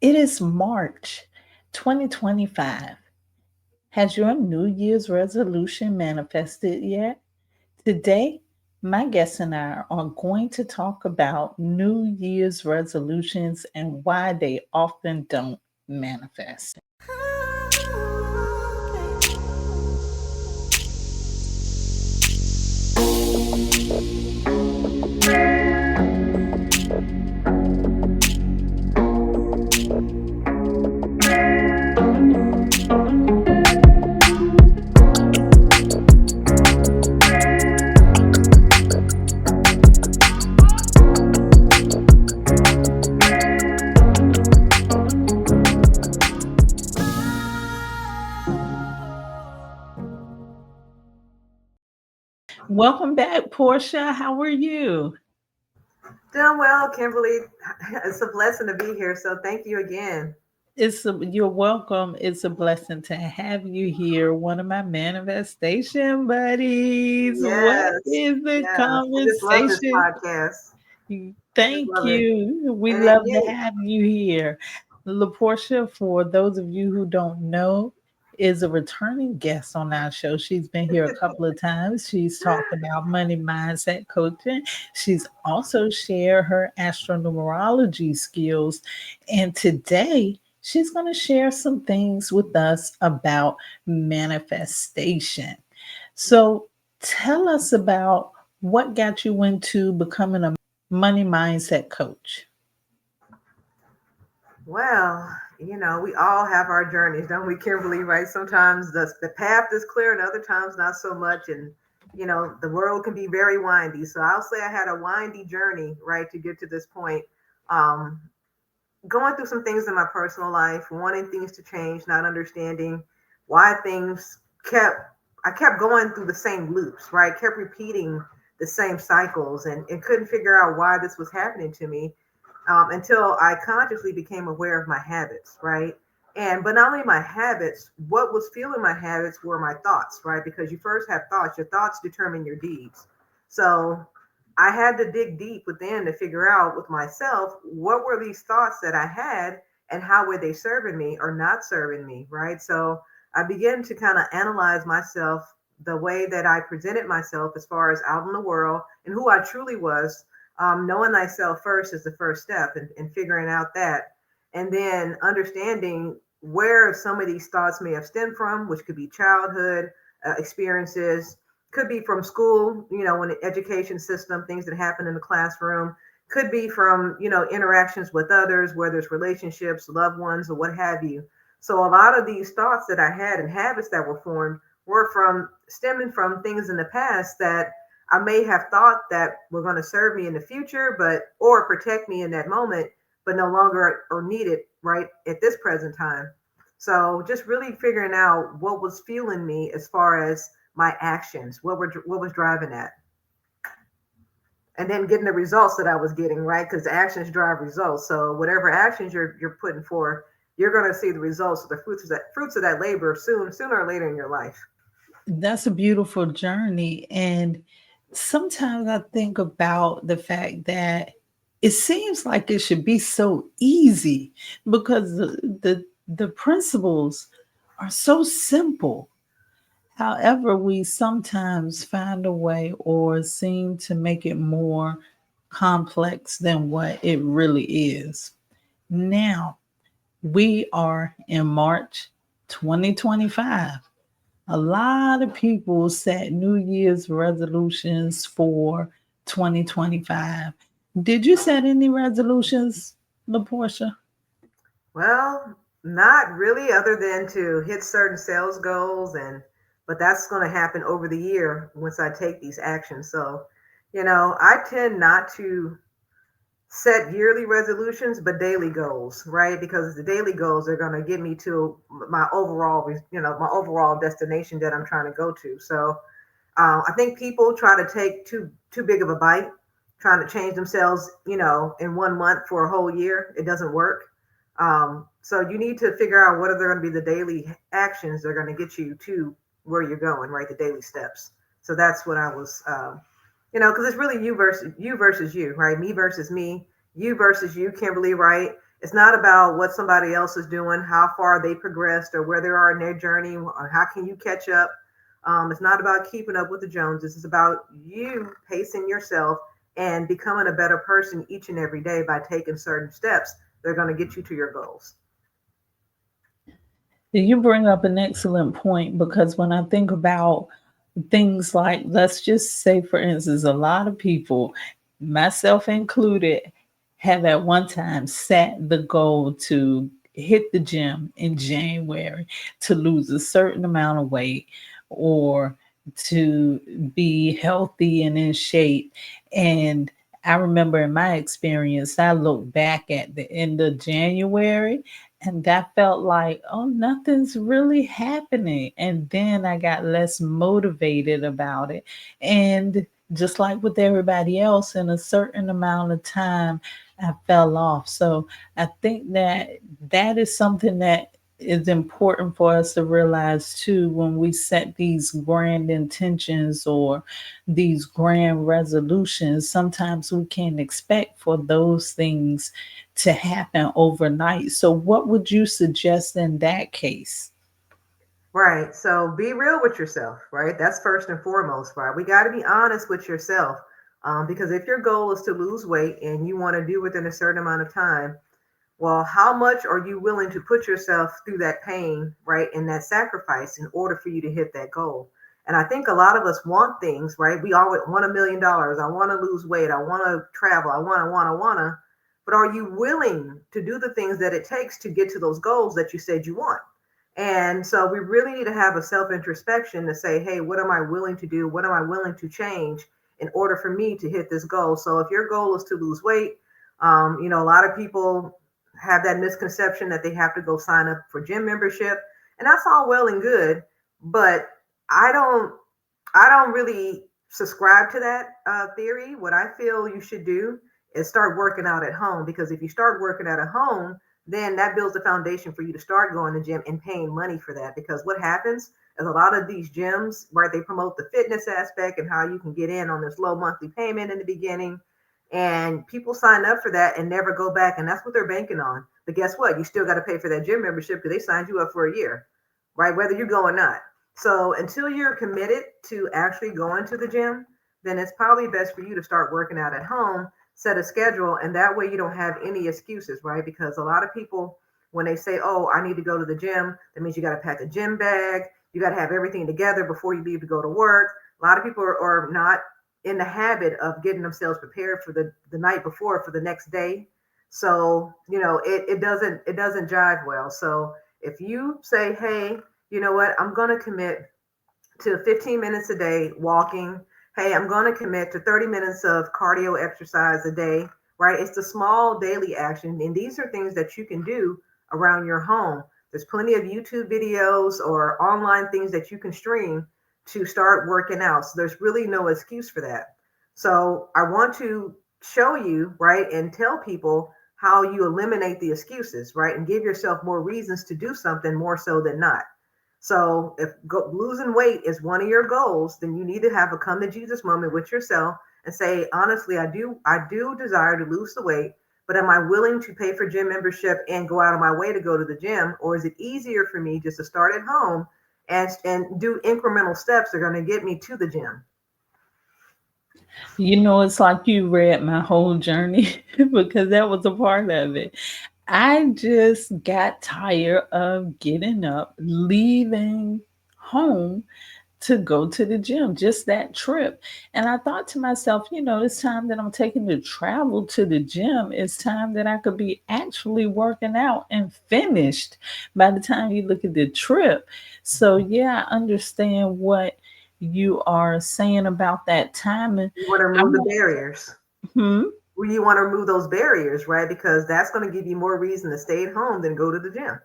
It is March 2025. Has your New Year's resolution manifested yet? Today, my guests and I are going to talk about New Year's resolutions and why they often don't manifest. Welcome back, Portia. How are you? Doing well, Kimberly. It's a blessing to be here. So thank you again. You're welcome. It's a blessing to have you here, one of my manifestation buddies. What Yes, is the yes. I just love this conversation? podcast. Just Thank love it. you. We And then love to you. have you here. LaPorcha, for those of you who don't know, is a returning guest on our show. She's been here a couple of times. She's talked about money mindset coaching. She's also shared her astronumerology skills. And today, she's going to share some things with us about manifestation. So, tell us about what got you into becoming a money mindset coach. Well, we all have our journeys, don't we, Kimberly? Right? Sometimes the path is clear, and other times not so much. And the world can be very windy. So I'll say I had a windy journey, right, to get to this point. Um, Going through some things in my personal life, wanting things to change, not understanding why things kept I kept going through the same loops, right? Kept repeating the same cycles and couldn't figure out why this was happening to me until I consciously became aware of my habits, right? And but not only my habits, what was fueling my habits were my thoughts, right? Because you first have thoughts, your thoughts determine your deeds. So I had to dig deep within to figure out with myself what were these thoughts that I had and how were they serving me or not serving me, right? So I began to kind of analyze myself, the way that I presented myself as far as out in the world and who I truly was. Knowing thyself first is the first step in figuring out that. And then understanding where some of these thoughts may have stemmed from, which could be childhood experiences, could be from school, in the education system, things that happen in the classroom, could be from, interactions with others, whether it's relationships, loved ones, or what have you. So a lot of these thoughts that I had and habits that were formed were from stemming from things in the past that I may have thought that were going to serve me in the future, but or protect me in that moment, but no longer are needed right at this present time. So just really figuring out what was fueling me as far as my actions, what was driving that, and then getting the results that I was getting, right? Because actions drive results. So whatever actions you're putting forth, you're going to see the results of the fruits of that labor sooner or later in your life. That's a beautiful journey. And sometimes I think about the fact that it seems like it should be so easy because the principles are so simple. However, we sometimes find a way or seem to make it more complex than what it really is. Now, we are in March 2025. A lot of people set New Year's resolutions for 2025. Did you set any resolutions, LaPortia? Well, not really, other than to hit certain sales goals, and but that's going to happen over the year once I take these actions. So, I tend not to set yearly resolutions, but daily goals, right? Because the daily goals are going to get me to my overall destination that I'm trying to go to. So, I think people try to take too big of a bite, trying to change themselves, in 1 month for a whole year. It doesn't work. So you need to figure out what are going to be the daily actions that are going to get you to where you're going, right? The daily steps. So that's what I was, because it's really you versus you, right? Me versus me, you versus you, Kimberly, right? It's not about what somebody else is doing, how far they progressed, or where they are in their journey, or how can you catch up. It's not about keeping up with the Joneses. It's about you pacing yourself and becoming a better person each and every day by taking certain steps that are going to get you to your goals. You bring up an excellent point because when I think about things like, let's just say, for instance, a lot of people, myself included, have at one time set the goal to hit the gym in January to lose a certain amount of weight or to be healthy and in shape. And I remember in my experience, I look back at the end of January and that felt like, oh, nothing's really happening. And then I got less motivated about it. And just like with everybody else, in a certain amount of time, I fell off. So I think that that is something that is important for us to realize too when we set these grand intentions or these grand resolutions. Sometimes we can't expect for those things to happen overnight. So, what would you suggest in that case? Right. So be real with yourself, right? That's first and foremost, right? We got to be honest with yourself. Because if your goal is to lose weight and you want to do within a certain amount of time, well, how much are you willing to put yourself through that pain, right? And that sacrifice in order for you to hit that goal? And I think a lot of us want things, right? We always want $1 million. I want to lose weight. I want to travel. I want to. But are you willing to do the things that it takes to get to those goals that you said you want? And so we really need to have a self introspection to say, hey, what am I willing to do? What am I willing to change in order for me to hit this goal? So if your goal is to lose weight, a lot of people have that misconception that they have to go sign up for gym membership, and that's all well and good. But I don't, I don't really subscribe to that theory. What I feel you should do is start working out at home, because if you start working out at home, then that builds a foundation for you to start going to gym and paying money for that. Because what happens is a lot of these gyms, right, they promote the fitness aspect and how you can get in on this low monthly payment in the beginning. And people sign up for that and never go back. And that's what they're banking on. But guess what? You still got to pay for that gym membership because they signed you up for a year, right? Whether you go or not. So until you're committed to actually going to the gym, then it's probably best for you to start working out at home, set a schedule, and that way you don't have any excuses, right? Because a lot of people, when they say, oh, I need to go to the gym, that means you got to pack a gym bag, you got to have everything together before you leave to go to work. A lot of people are not in the habit of getting themselves prepared for the night before for the next day. So, it doesn't jive well. So if you say, hey, you know what, I'm going to commit to 15 minutes a day walking. Hey, I'm going to commit to 30 minutes of cardio exercise a day, right? It's the small daily action. And these are things that you can do around your home. There's plenty of YouTube videos or online things that you can stream to start working out. So there's really no excuse for that. So I want to show you, right, and tell people how you eliminate the excuses, right, and give yourself more reasons to do something more so than not. So if losing weight is one of your goals, then you need to have a come to Jesus moment with yourself and say, honestly, I do desire to lose the weight, but am I willing to pay for gym membership and go out of my way to go to the gym? Or is it easier for me just to start at home and do incremental steps that are going to get me to the gym? It's like you read my whole journey because that was a part of it. I just got tired of getting up, leaving home to go to the gym, just that trip. And I thought to myself, this time that I'm taking to travel to the gym is time that I could be actually working out and finished by the time you look at the trip. So, yeah, I understand what you are saying about that timing. You want to I remove the want, barriers. hmm, Well, you want to remove those barriers, right? Because that's going to give you more reason to stay at home than go to the gym.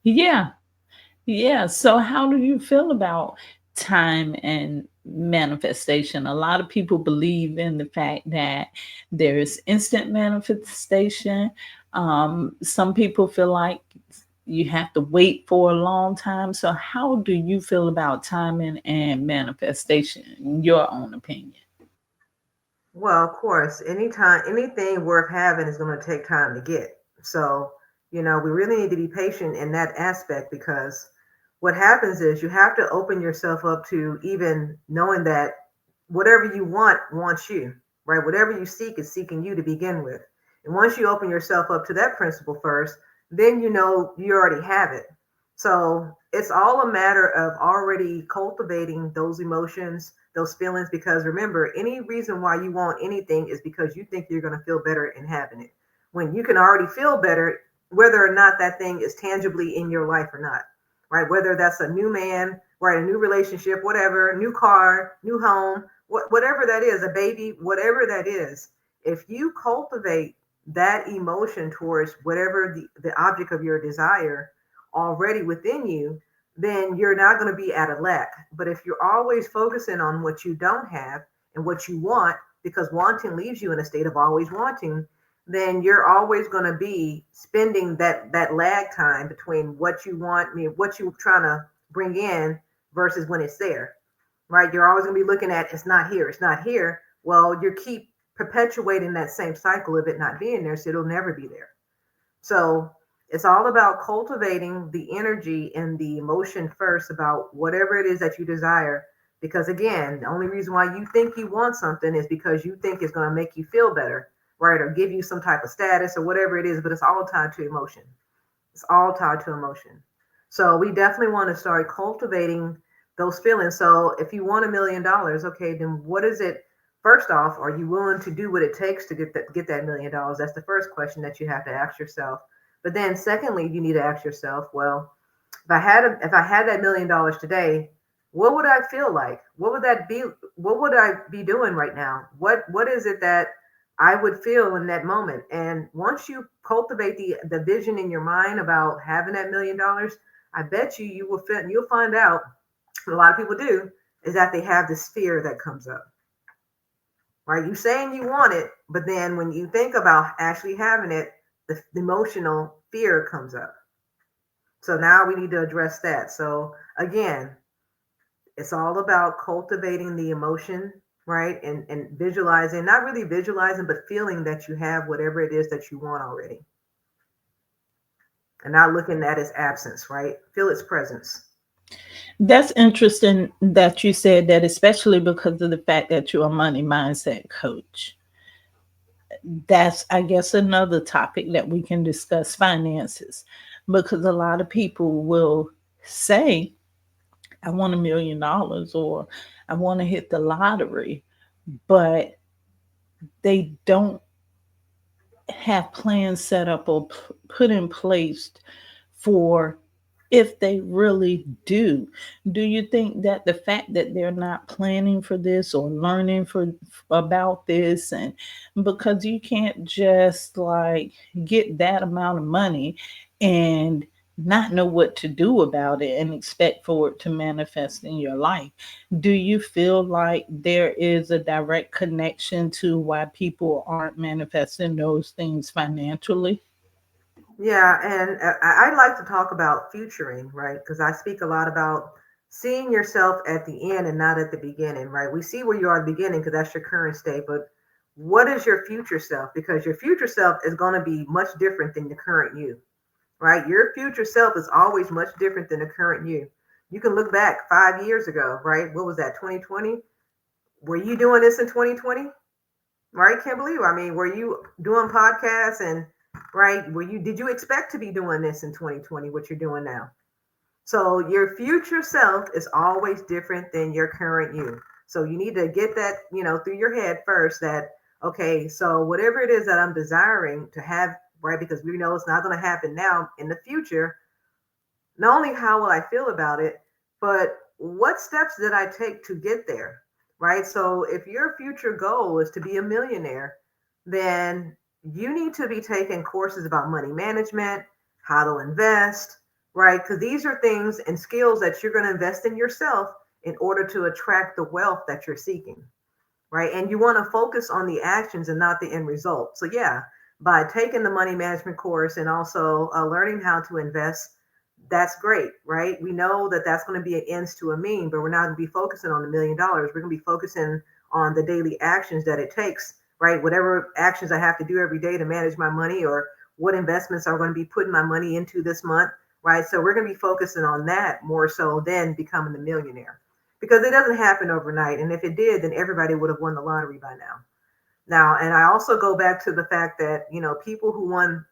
yeah, yeah. So, how do you feel about time and manifestation? A lot of people believe in the fact that there's instant manifestation. Some people feel like you have to wait for a long time. So, how do you feel about timing and manifestation, in your own opinion? Well, of course, anytime anything worth having is going to take time to get. So, We really need to be patient in that aspect, because what happens is you have to open yourself up to even knowing that whatever you want wants you, right? Whatever you seek is seeking you to begin with. And once you open yourself up to that principle first, then you know you already have it. So it's all a matter of already cultivating those emotions, those feelings, because remember, any reason why you want anything is because you think you're going to feel better in having it. When you can already feel better, whether or not that thing is tangibly in your life or not, right? Whether that's a new man, right, a new relationship, whatever, new car, new home, whatever that is, a baby, whatever that is, if you cultivate that emotion towards whatever the object of your desire already within you, then you're not going to be at a lack. But if you're always focusing on what you don't have and what you want, because wanting leaves you in a state of always wanting, then you're always going to be spending that lag time between what you want, what you're trying to bring in versus when it's there, right? You're always going to be looking at it's not here, it's not here. Well, you keep perpetuating that same cycle of it not being there, so it'll never be there. So it's all about cultivating the energy and the emotion first about whatever it is that you desire. Because again, the only reason why you think you want something is because you think it's going to make you feel better, right? Or give you some type of status or whatever it is, but it's all tied to emotion. It's all tied to emotion. So we definitely want to start cultivating those feelings. So if you want $1 million, okay, then what is it? First off, are you willing to do what it takes to get that $1 million? That's the first question that you have to ask yourself. But then secondly, you need to ask yourself, well, if I had that $1 million today, what would I feel like? What would that be? What would I be doing right now? What is it that I would feel in that moment? And once you cultivate the vision in your mind about having that $1 million, I bet you'll find out what a lot of people do is that they have this fear that comes up. Right? You saying you want it, but then when you think about actually having it, the emotional fear comes up. So now we need to address that. So again, it's all about cultivating the emotion, right? And visualizing, not really visualizing, but feeling that you have whatever it is that you want already. And not looking at its absence, right? Feel its presence. That's interesting that you said that, especially because of the fact that you're a money mindset coach. That's, I guess, another topic that we can discuss, finances, because a lot of people will say, I want $1 million or I want to hit the lottery, but they don't have plans set up or put in place for if they really do. Do you think that the fact that they're not planning for this or learning for about this, and because you can't just like get that amount of money and not know what to do about it and expect for it to manifest in your life, do you feel like there is a direct connection to why people aren't manifesting those things financially? Yeah, and I like to talk about futuring, right? Because I speak a lot about seeing yourself at the end and not at the beginning, right? We see where you are at the beginning because that's your current state, but what is your future self? Because your future self is going to be much different than the current you, right? Your future self is always much different than the current you. You can look back 5 years ago, right? What was that, 2020? Were you doing this in 2020? Right, Kimbaley? I mean, were you doing podcasts and right? Did you expect to be doing this in 2020, what you're doing now? So your future self is always different than your current you. So you need to get that, through your head first that, okay, so whatever it is that I'm desiring to have, right? Because we know it's not going to happen now in the future. Not only how will I feel about it, but what steps did I take to get there? Right. So if your future goal is to be a millionaire, then you need to be taking courses about money management, how to invest, right? Because these are things and skills that you're going to invest in yourself in order to attract the wealth that you're seeking, right? And you want to focus on the actions and not the end result. So, yeah, by taking the money management course and also learning how to invest, that's great, right? We know that that's going to be an ends to a mean, but we're not going to be focusing on $1 million. We're going to be focusing on the daily actions that it takes, right? Whatever actions I have to do every day to manage my money, or what investments are going to be putting my money into this month, right? So we're going to be focusing on that more so than becoming the millionaire, because it doesn't happen overnight. And if it did, then everybody would have won the lottery by now. Now, and I also go back to the fact that, people who won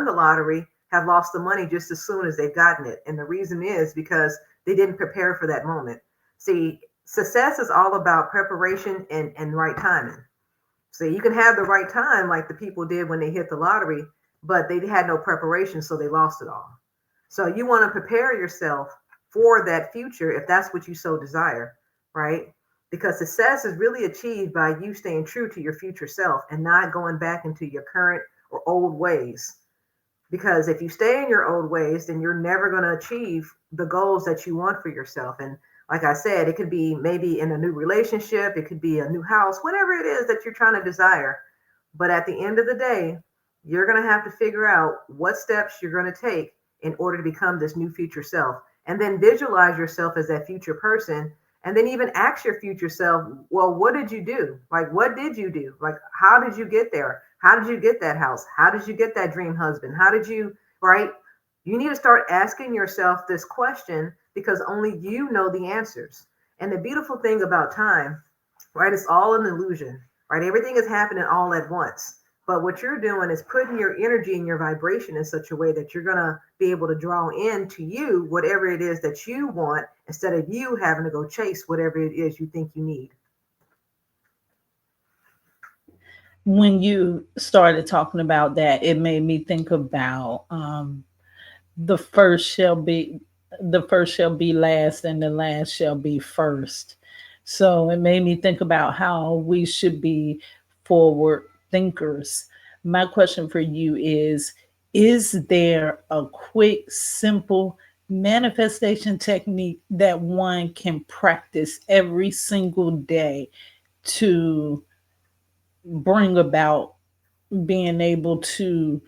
the lottery have lost the money just as soon as they've gotten it. And the reason is because they didn't prepare for that moment. See, success is all about preparation and right timing. So you can have the right time like the people did when they hit the lottery, but they had no preparation, so they lost it all. So you want to prepare yourself for that future if that's what you so desire, right? Because success is really achieved by you staying true to your future self and not going back into your current or old ways. Because if you stay in your old ways, then you're never going to achieve the goals that you want for yourself. And like I said, it could be maybe in a new relationship, it could be a new house, whatever it is that you're trying to desire. But at the end of the day, you're going to have to figure out what steps you're going to take in order to become this new future self. And then visualize yourself as that future person. And then even ask your future self, well, what did you do? Like, what did you do? Like, how did you get there? How did you get that house? How did you get that dream husband? How did you, right? You need to start asking yourself this question because only you know the answers. And the beautiful thing about time, right, it's all an illusion, right? Everything is happening all at once. But what you're doing is putting your energy and your vibration in such a way that you're going to be able to draw in to you whatever it is that you want instead of you having to go chase whatever it is you think you need. When you started talking about that, it made me think about the first shall be the first shall be last and the last shall be first. So it made me think about how we should be forward thinkers. My question for you is there a quick, simple manifestation technique that one can practice every single day to bring about being able to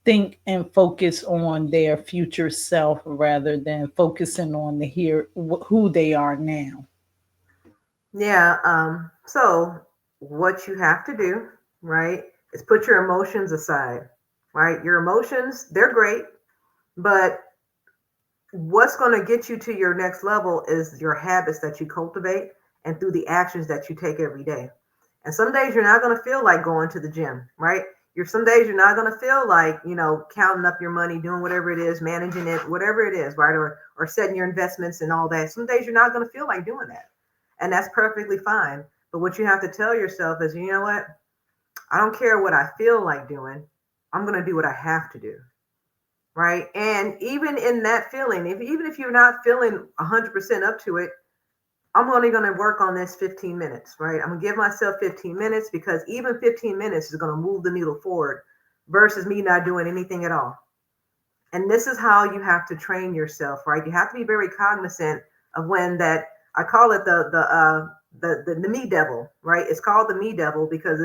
think and focus on their future self rather than focusing on the here who they are now? Yeah. So what you have to do, right, is put your emotions aside, right? Your emotions, they're great, but what's going to get you to your next level is your habits that you cultivate and through the actions that you take every day. And some days you're not going to feel like going to the gym, right? Some days you're not going to feel like, counting up your money, doing whatever it is, managing it, whatever it is, right? Or setting your investments and all that. Some days you're not going to feel like doing that. And that's perfectly fine. But what you have to tell yourself is, you know what? I don't care what I feel like doing. I'm going to do what I have to do. Right. And even in that feeling, even if you're not feeling 100% up to it, I'm only going to work on this 15 minutes, right? I'm going to give myself 15 minutes because even 15 minutes is going to move the needle forward versus me not doing anything at all. And this is how you have to train yourself, right? You have to be very cognizant of when that, I call it the me devil, right? It's called the me devil because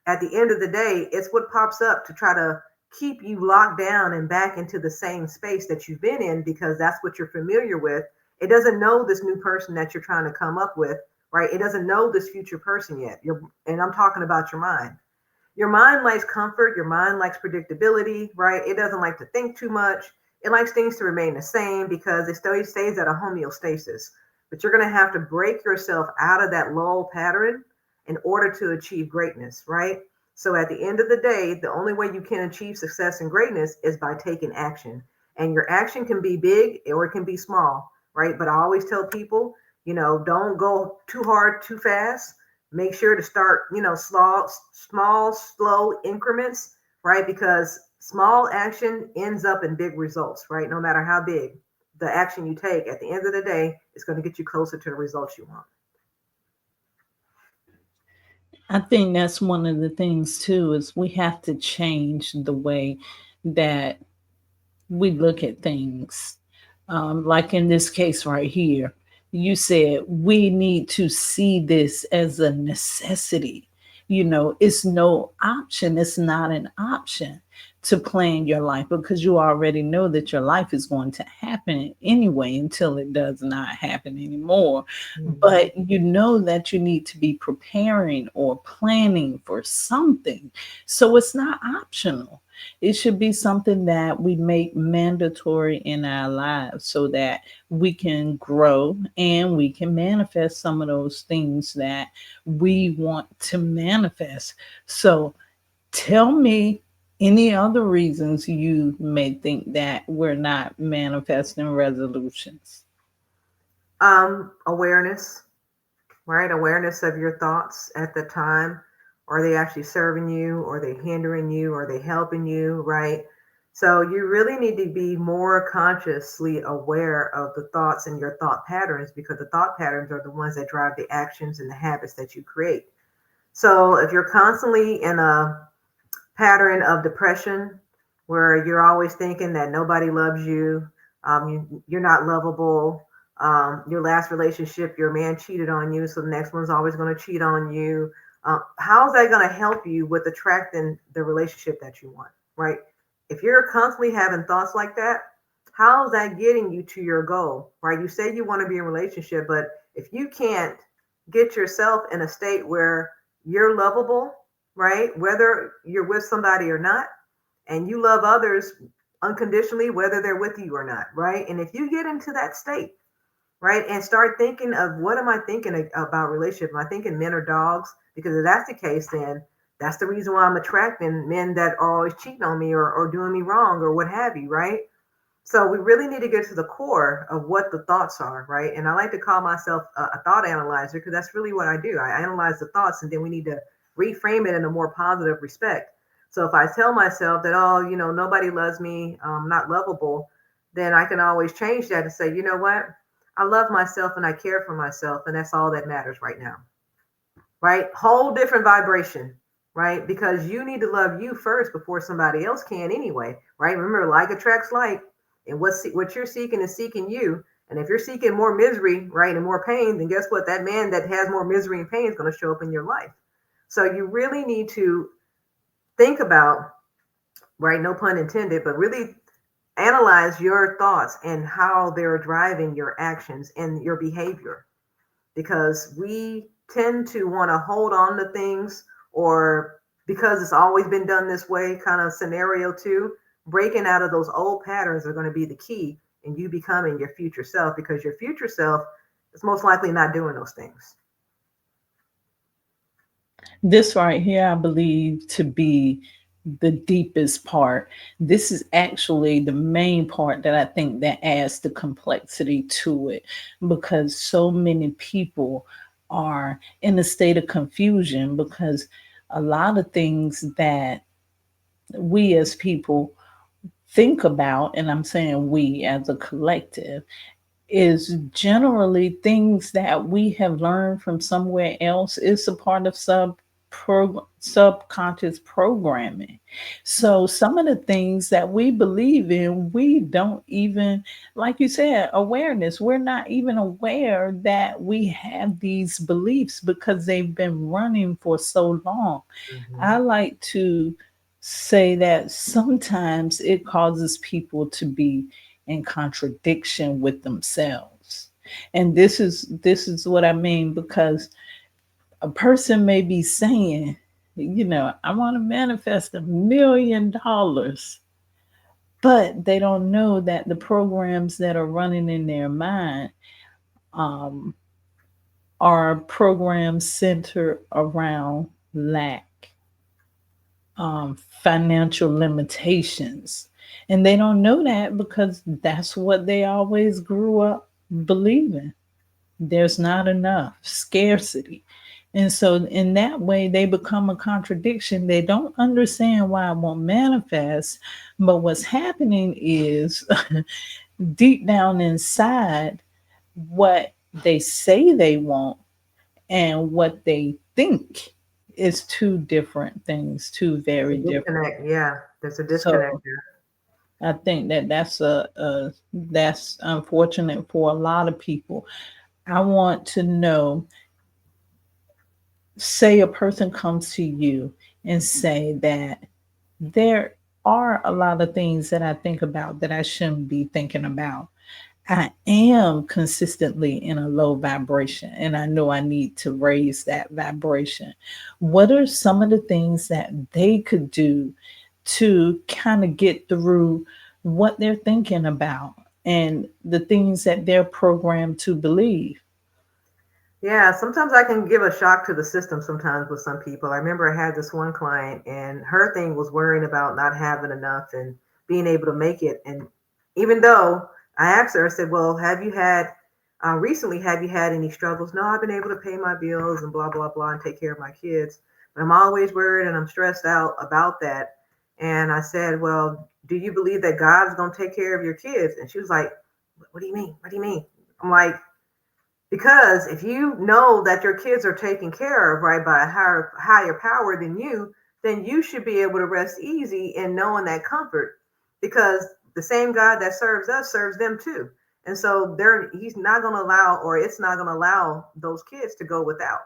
at the end of the day, it's what pops up to try to keep you locked down and back into the same space that you've been in because that's what you're familiar with. It doesn't know this new person that you're trying to come up with, right? It doesn't know this future person yet. And I'm talking about your mind. Your mind likes comfort. Your mind likes predictability, right? It doesn't like to think too much. It likes things to remain the same because it still stays at a homeostasis. But you're going to have to break yourself out of that lull pattern in order to achieve greatness, right? So at the end of the day, the only way you can achieve success and greatness is by taking action. And your action can be big or it can be small, right? But I always tell people, don't go too hard, too fast. Make sure to start, small, slow increments, right? Because small action ends up in big results, right? No matter how big the action you take, at the end of the day, it's going to get you closer to the results you want. I think that's one of the things too is we have to change the way that we look at things. Like in this case right here, you said we need to see this as a necessity. It's no option. It's not an option to plan your life, because you already know that your life is going to happen anyway until it does not happen anymore. Mm-hmm. But you know that you need to be preparing or planning for something. So it's not optional. It should be something that we make mandatory in our lives so that we can grow and we can manifest some of those things that we want to manifest. So tell me any other reasons you may think that we're not manifesting resolutions. Awareness, right? Awareness of your thoughts at the time. Are they actually serving you? Are they hindering you? Are they helping you? Right? So you really need to be more consciously aware of the thoughts and your thought patterns, because the thought patterns are the ones that drive the actions and the habits that you create. So if you're constantly in a pattern of depression where you're always thinking that nobody loves you, you're not lovable. Your last relationship, your man cheated on you, so the next one's always going to cheat on you. How's that going to help you with attracting the relationship that you want, right? If you're constantly having thoughts like that, how's that getting you to your goal, right? You say you want to be in a relationship, but if you can't get yourself in a state where you're lovable, right? Whether you're with somebody or not, and you love others unconditionally, whether they're with you or not, right? And if you get into that state, right, and start thinking of what am I thinking about relationship? Am I thinking men are dogs? Because if that's the case, then that's the reason why I'm attracting men that are always cheating on me or doing me wrong or what have you, right? So we really need to get to the core of what the thoughts are, right? And I like to call myself a thought analyzer, because that's really what I do. I analyze the thoughts, and then we need to reframe it in a more positive respect. So if I tell myself that, oh, nobody loves me, I'm not lovable, then I can always change that and say, you know what? I love myself and I care for myself, and that's all that matters right now, right? Whole different vibration, right? Because you need to love you first before somebody else can anyway, right? Remember, like attracts like, and what you're seeking is seeking you. And if you're seeking more misery, right, and more pain, then guess what? That man that has more misery and pain is going to show up in your life. So you really need to think about, right, no pun intended, but really analyze your thoughts and how they're driving your actions and your behavior, because we tend to want to hold on to things, or because it's always been done this way kind of scenario too. Breaking out of those old patterns are going to be the key in you becoming your future self, because your future self is most likely not doing those things. This right here, I believe to be the deepest part. This is actually the main part that I think that adds the complexity to it, because so many people are in a state of confusion, because a lot of things that we as people think about, and I'm saying we as a collective, is generally things that we have learned from somewhere else. It's a part of subconscious programming. So some of the things that we believe in, we don't even, like you said, awareness. We're not even aware that we have these beliefs because they've been running for so long. I Mm-hmm. like to say that sometimes it causes people to be in contradiction with themselves. And this is what I mean, because a person may be saying, I want to manifest $1 million, but they don't know that the programs that are running in their mind um, are programs centered around lack, financial limitations. And they don't know that because that's what they always grew up believing. There's not enough, scarcity. And so, in that way, they become a contradiction. They don't understand why it won't manifest. But what's happening is deep down inside, what they say they want and what they think is two different things, two There's a very different. disconnect. Yeah, there's a disconnect So, there. I think that that's unfortunate for a lot of people. I want to know, say a person comes to you and say that they're are a lot of things that I think about that I shouldn't be thinking about. I am consistently in a low vibration, and I know I need to raise that vibration. What are some of the things that they could do to kind of get through what they're thinking about and the things that they're programmed to believe? Yeah, sometimes I can give a shock to the system sometimes with some people. I remember I had this one client and her thing was worrying about not having enough and being able to make it. And even though I asked her, I said, well, have you had recently, have you had any struggles? No, I've been able to pay my bills and blah, blah, blah, and take care of my kids. But I'm always worried and I'm stressed out about that. And I said, well, do you believe that God's going to take care of your kids? And she was like, what do you mean? What do you mean? I'm like, because if you know that your kids are taken care of, right, by a higher power than you, then you should be able to rest easy in knowing that comfort, because the same God that serves us serves them too. And so he's not going to allow, or it's not going to allow those kids to go without.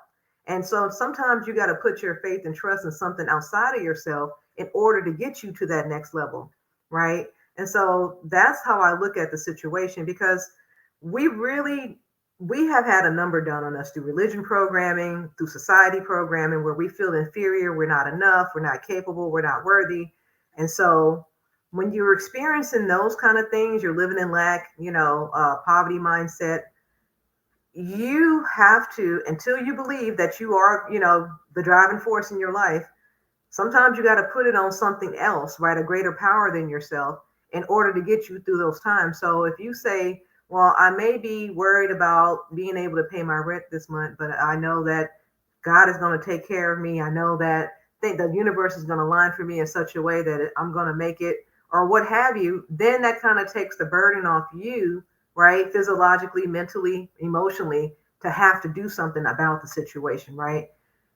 And so sometimes you got to put your faith and trust in something outside of yourself in order to get you to that next level, right? And so that's how I look at the situation, because we really we have had a number done on us through religion programming, through society programming, where we feel inferior, we're not enough, we're not capable, we're not worthy. And so when you're experiencing those kind of things, you're living in lack, poverty mindset, you have to, until you believe that you are, the driving force in your life, sometimes you got to put it on something else, right? A greater power than yourself in order to get you through those times. So if you say, well, I may be worried about being able to pay my rent this month, but I know that God is going to take care of me. I know that the universe is going to line for me in such a way that I'm going to make it, or what have you, then that kind of takes the burden off you, right? Physiologically, mentally, emotionally, to have to do something about the situation, right?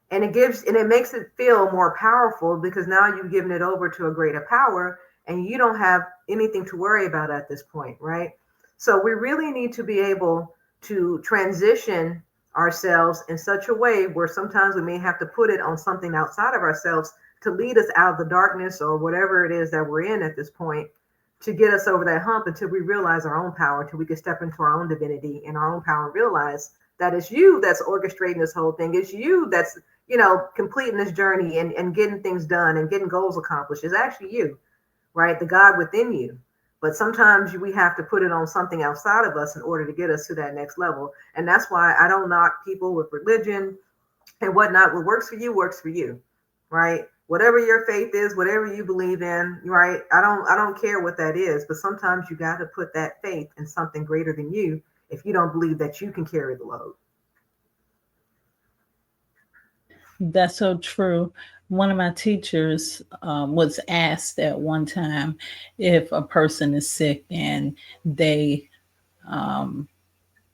And it makes it feel more powerful, because now you've given it over to a greater power and you don't have anything to worry about at this point, right? So we really need to be able to transition ourselves in such a way where sometimes we may have to put it on something outside of ourselves to lead us out of the darkness or whatever it is that we're in at this point, to get us over that hump until we realize our own power, until we can step into our own divinity and our own power and realize that it's you that's orchestrating this whole thing. It's you that's, completing this journey and getting things done and getting goals accomplished. It's actually you, right? The God within you. But sometimes we have to put it on something outside of us in order to get us to that next level. And that's why I don't knock people with religion and whatnot. What works for you, right? Whatever your faith is, whatever you believe in, right? I don't care what that is, but sometimes you got to put that faith in something greater than you if you don't believe that you can carry the load. That's so true. One of my teachers was asked at one time if a person is sick and they um,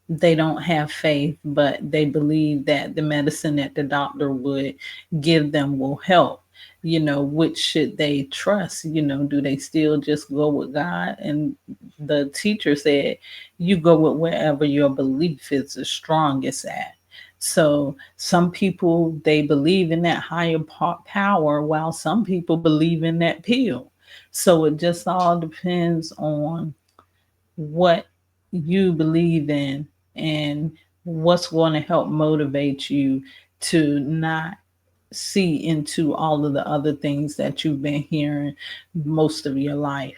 they don't have faith, but they believe that the medicine that the doctor would give them will help. Which should they trust? Do they still just go with God? And the teacher said, you go with wherever your belief is the strongest at. So some people, they believe in that higher power, while some people believe in that pill. So it just all depends on what you believe in and what's going to help motivate you to not see into all of the other things that you've been hearing most of your life.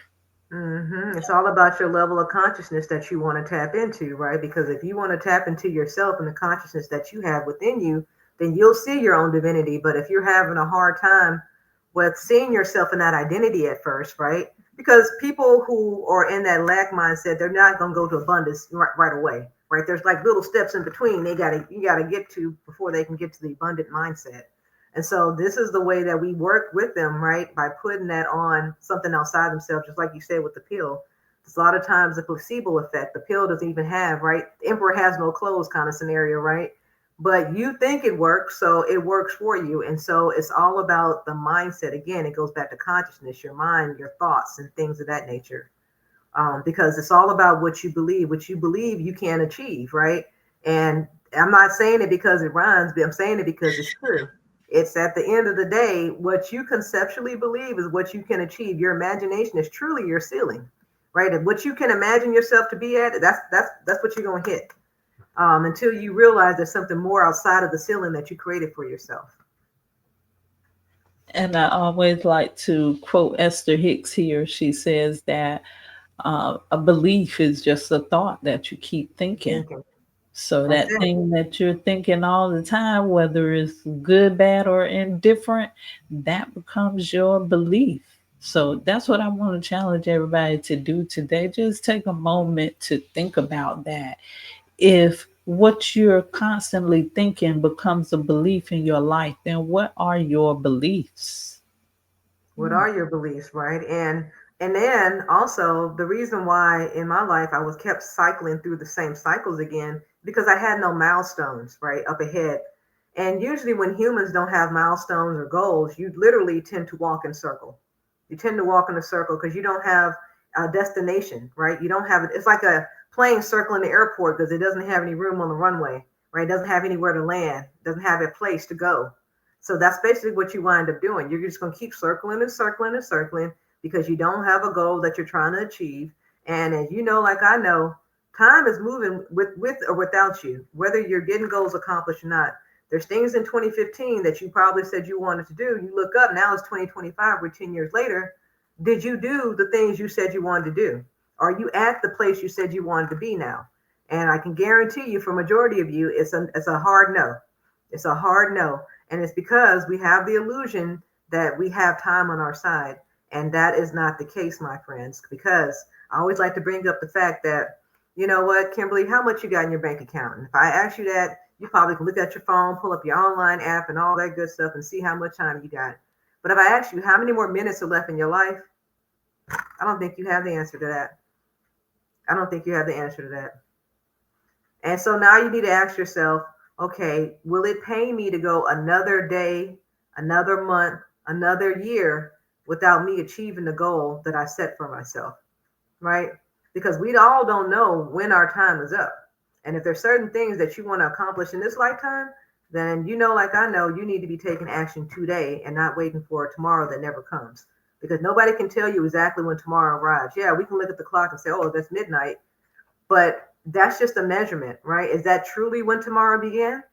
It's all about your level of consciousness that you want to tap into, right? Because if you want to tap into yourself and the consciousness that you have within you, then you'll see your own divinity. But if you're having a hard time with seeing yourself in that identity at first, right? Because people who are in that lack mindset, they're not going to go to abundance right away, right? There's like little steps in between you got to get to before they can get to the abundant mindset. And so this is the way that we work with them, right? By putting that on something outside themselves, just like you said with the pill. It's a lot of times the placebo effect. The pill doesn't even have, right? The emperor has no clothes kind of scenario, right? But you think it works, so it works for you. And so it's all about the mindset. Again, it goes back to consciousness, your mind, your thoughts, and things of that nature. Because it's all about what you believe. What you believe you can achieve, right? And I'm not saying it because it rhymes, but I'm saying it because it's true. It's at the end of the day, what you conceptually believe is what you can achieve. Your imagination is truly your ceiling, right? And what you can imagine yourself to be at, that's what you're gonna hit. Until you realize there's something more outside of the ceiling that you created for yourself. And I always like to quote Esther Hicks here. She says that a belief is just a thought that you keep thinking. Thinking. So That's that it. thing that you're thinking all the time, whether it's good, bad, or indifferent, that becomes your belief. So that's what I want to challenge everybody to do today. Just take a moment to think about that. If what you're constantly thinking becomes a belief in your life, then what are your beliefs? What are your beliefs, right? And then also the reason why in my life I was kept cycling through the same cycles again because I had no milestones, right, up ahead. And usually when humans don't have milestones or goals, you literally tend to walk in circle. You tend to walk in a circle because you don't have a destination, right? You don't have it. It's like a plane circling the airport because it doesn't have any room on the runway, right? It doesn't have anywhere to land, doesn't have a place to go. So that's basically what you wind up doing. You're just going to keep circling and circling and circling because you don't have a goal that you're trying to achieve. And as you know, like I know, time is moving with or without you, whether you're getting goals accomplished or not. There's things in 2015 that you probably said you wanted to do. You look up, now it's 2025, we're 10 years later. Did you do the things you said you wanted to do? Are you at the place you said you wanted to be now? And I can guarantee you, for majority of you, it's a hard no. It's a hard no. And it's because we have the illusion that we have time on our side. And that is not the case, my friends, because I always like to bring up the fact that, you know what, Kimberly, how much you got in your bank account? And if I ask you that, you probably can look at your phone, pull up your online app and all that good stuff and see how much time you got. But if I ask you how many more minutes are left in your life, I don't think you have the answer to that. I don't think you have the answer to that. And so now you need to ask yourself, okay, will it pay me to go another day, another month, another year without me achieving the goal that I set for myself? Right? Because we all don't know when our time is up. And if there's certain things that you want to accomplish in this lifetime, then you know, like I know, you need to be taking action today and not waiting for tomorrow that never comes. Because nobody can tell you exactly when tomorrow arrives. Yeah, we can look at the clock and say, oh, that's midnight. But that's just a measurement, right? Is that truly when tomorrow began?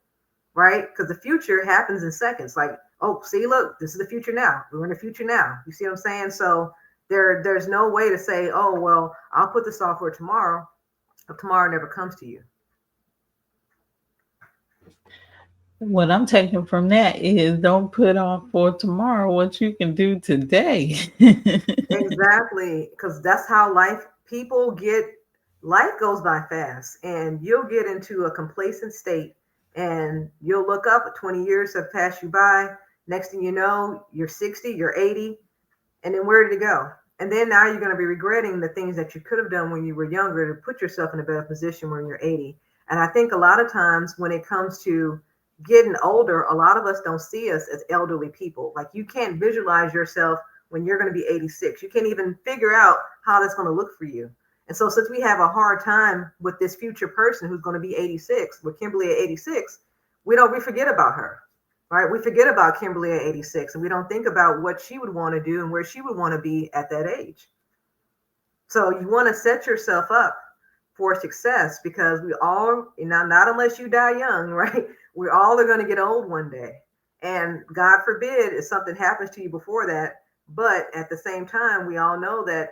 Right? Because the future happens in seconds. Like, oh, see, look, this is the future now. We're in the future now. You see what I'm saying? So there's no way to say, oh, well, I'll put this off for tomorrow, if tomorrow never comes to you. What I'm taking from that is don't put off for tomorrow what you can do today. Exactly, because that's how people get, life goes by fast, and you'll get into a complacent state, and you'll look up, 20 years have passed you by. Next thing you know, you're 60, you're 80, and then where did it go? And then now you're going to be regretting the things that you could have done when you were younger to put yourself in a better position when you're 80. And I think a lot of times when it comes to getting older, a lot of us don't see us as elderly people. Like you can't visualize yourself when you're going to be 86. You can't even figure out how that's going to look for you. And so since we have a hard time with this future person who's going to be 86, with Kimberly at 86, we forget about her. Right? We forget about Kimberly at 86 and we don't think about what she would want to do and where she would want to be at that age. So you want to set yourself up for success because we all, not unless you die young, right? We all are going to get old one day. And God forbid if something happens to you before that. But at the same time, we all know that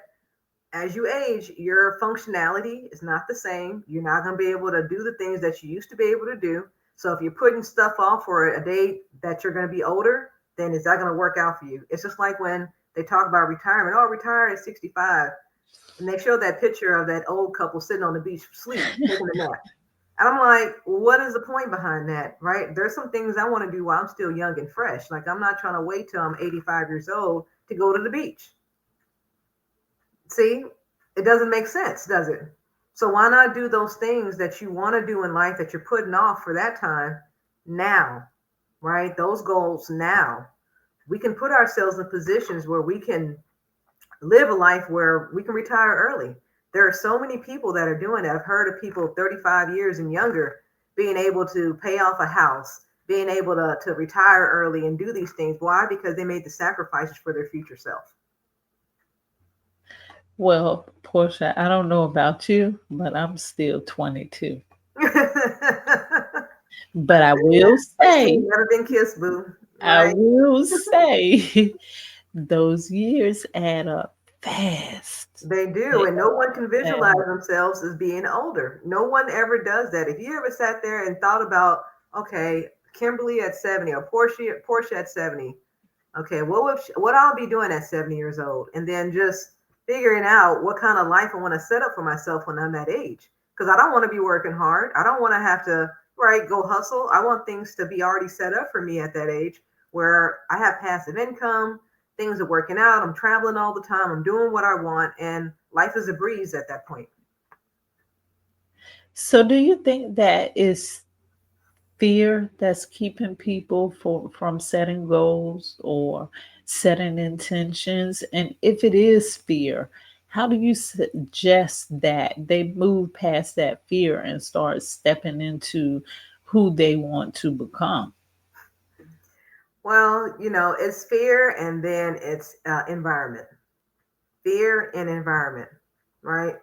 as you age, your functionality is not the same. You're not going to be able to do the things that you used to be able to do. So if you're putting stuff off for a day that you're going to be older, then is that going to work out for you? It's just like when they talk about retirement. Oh, retire at 65. And they show that picture of that old couple sitting on the beach, sleep, taking a nap. And I'm like, what is the point behind that, right? There's some things I want to do while I'm still young and fresh. Like I'm not trying to wait till I'm 85 years old to go to the beach. See, it doesn't make sense, does it? So why not do those things that you want to do in life that you're putting off for that time now, right? Those goals now. We can put ourselves in positions where we can live a life where we can retire early. There are so many people that are doing that. I've heard of people 35 years and younger being able to pay off a house, being able to retire early and do these things. Why? Because they made the sacrifices for their future self. Well, Portia, I don't know about you, but I'm still 22. But Sixteen, never been kissed, boo. I Right? will say, those years add up fast. They do, They and no one can add visualize up. themselves as being older. No one ever does that. If you ever sat there and thought about, okay, Kimberly at 70 or Portia at 70, okay, what I'll be doing at 70 years old, and then just figuring out what kind of life I want to set up for myself when I'm that age. Because I don't want to be working hard. I don't want to have to go hustle. I want things to be already set up for me at that age where I have passive income, things are working out, I'm traveling all the time, I'm doing what I want, and life is a breeze at that point. So, do you think that is fear that's keeping people from setting goals or setting intentions? And if it is fear, how do you suggest that they move past that fear and start stepping into who they want to become? Well, it's fear and then it's environment. Fear and environment, right?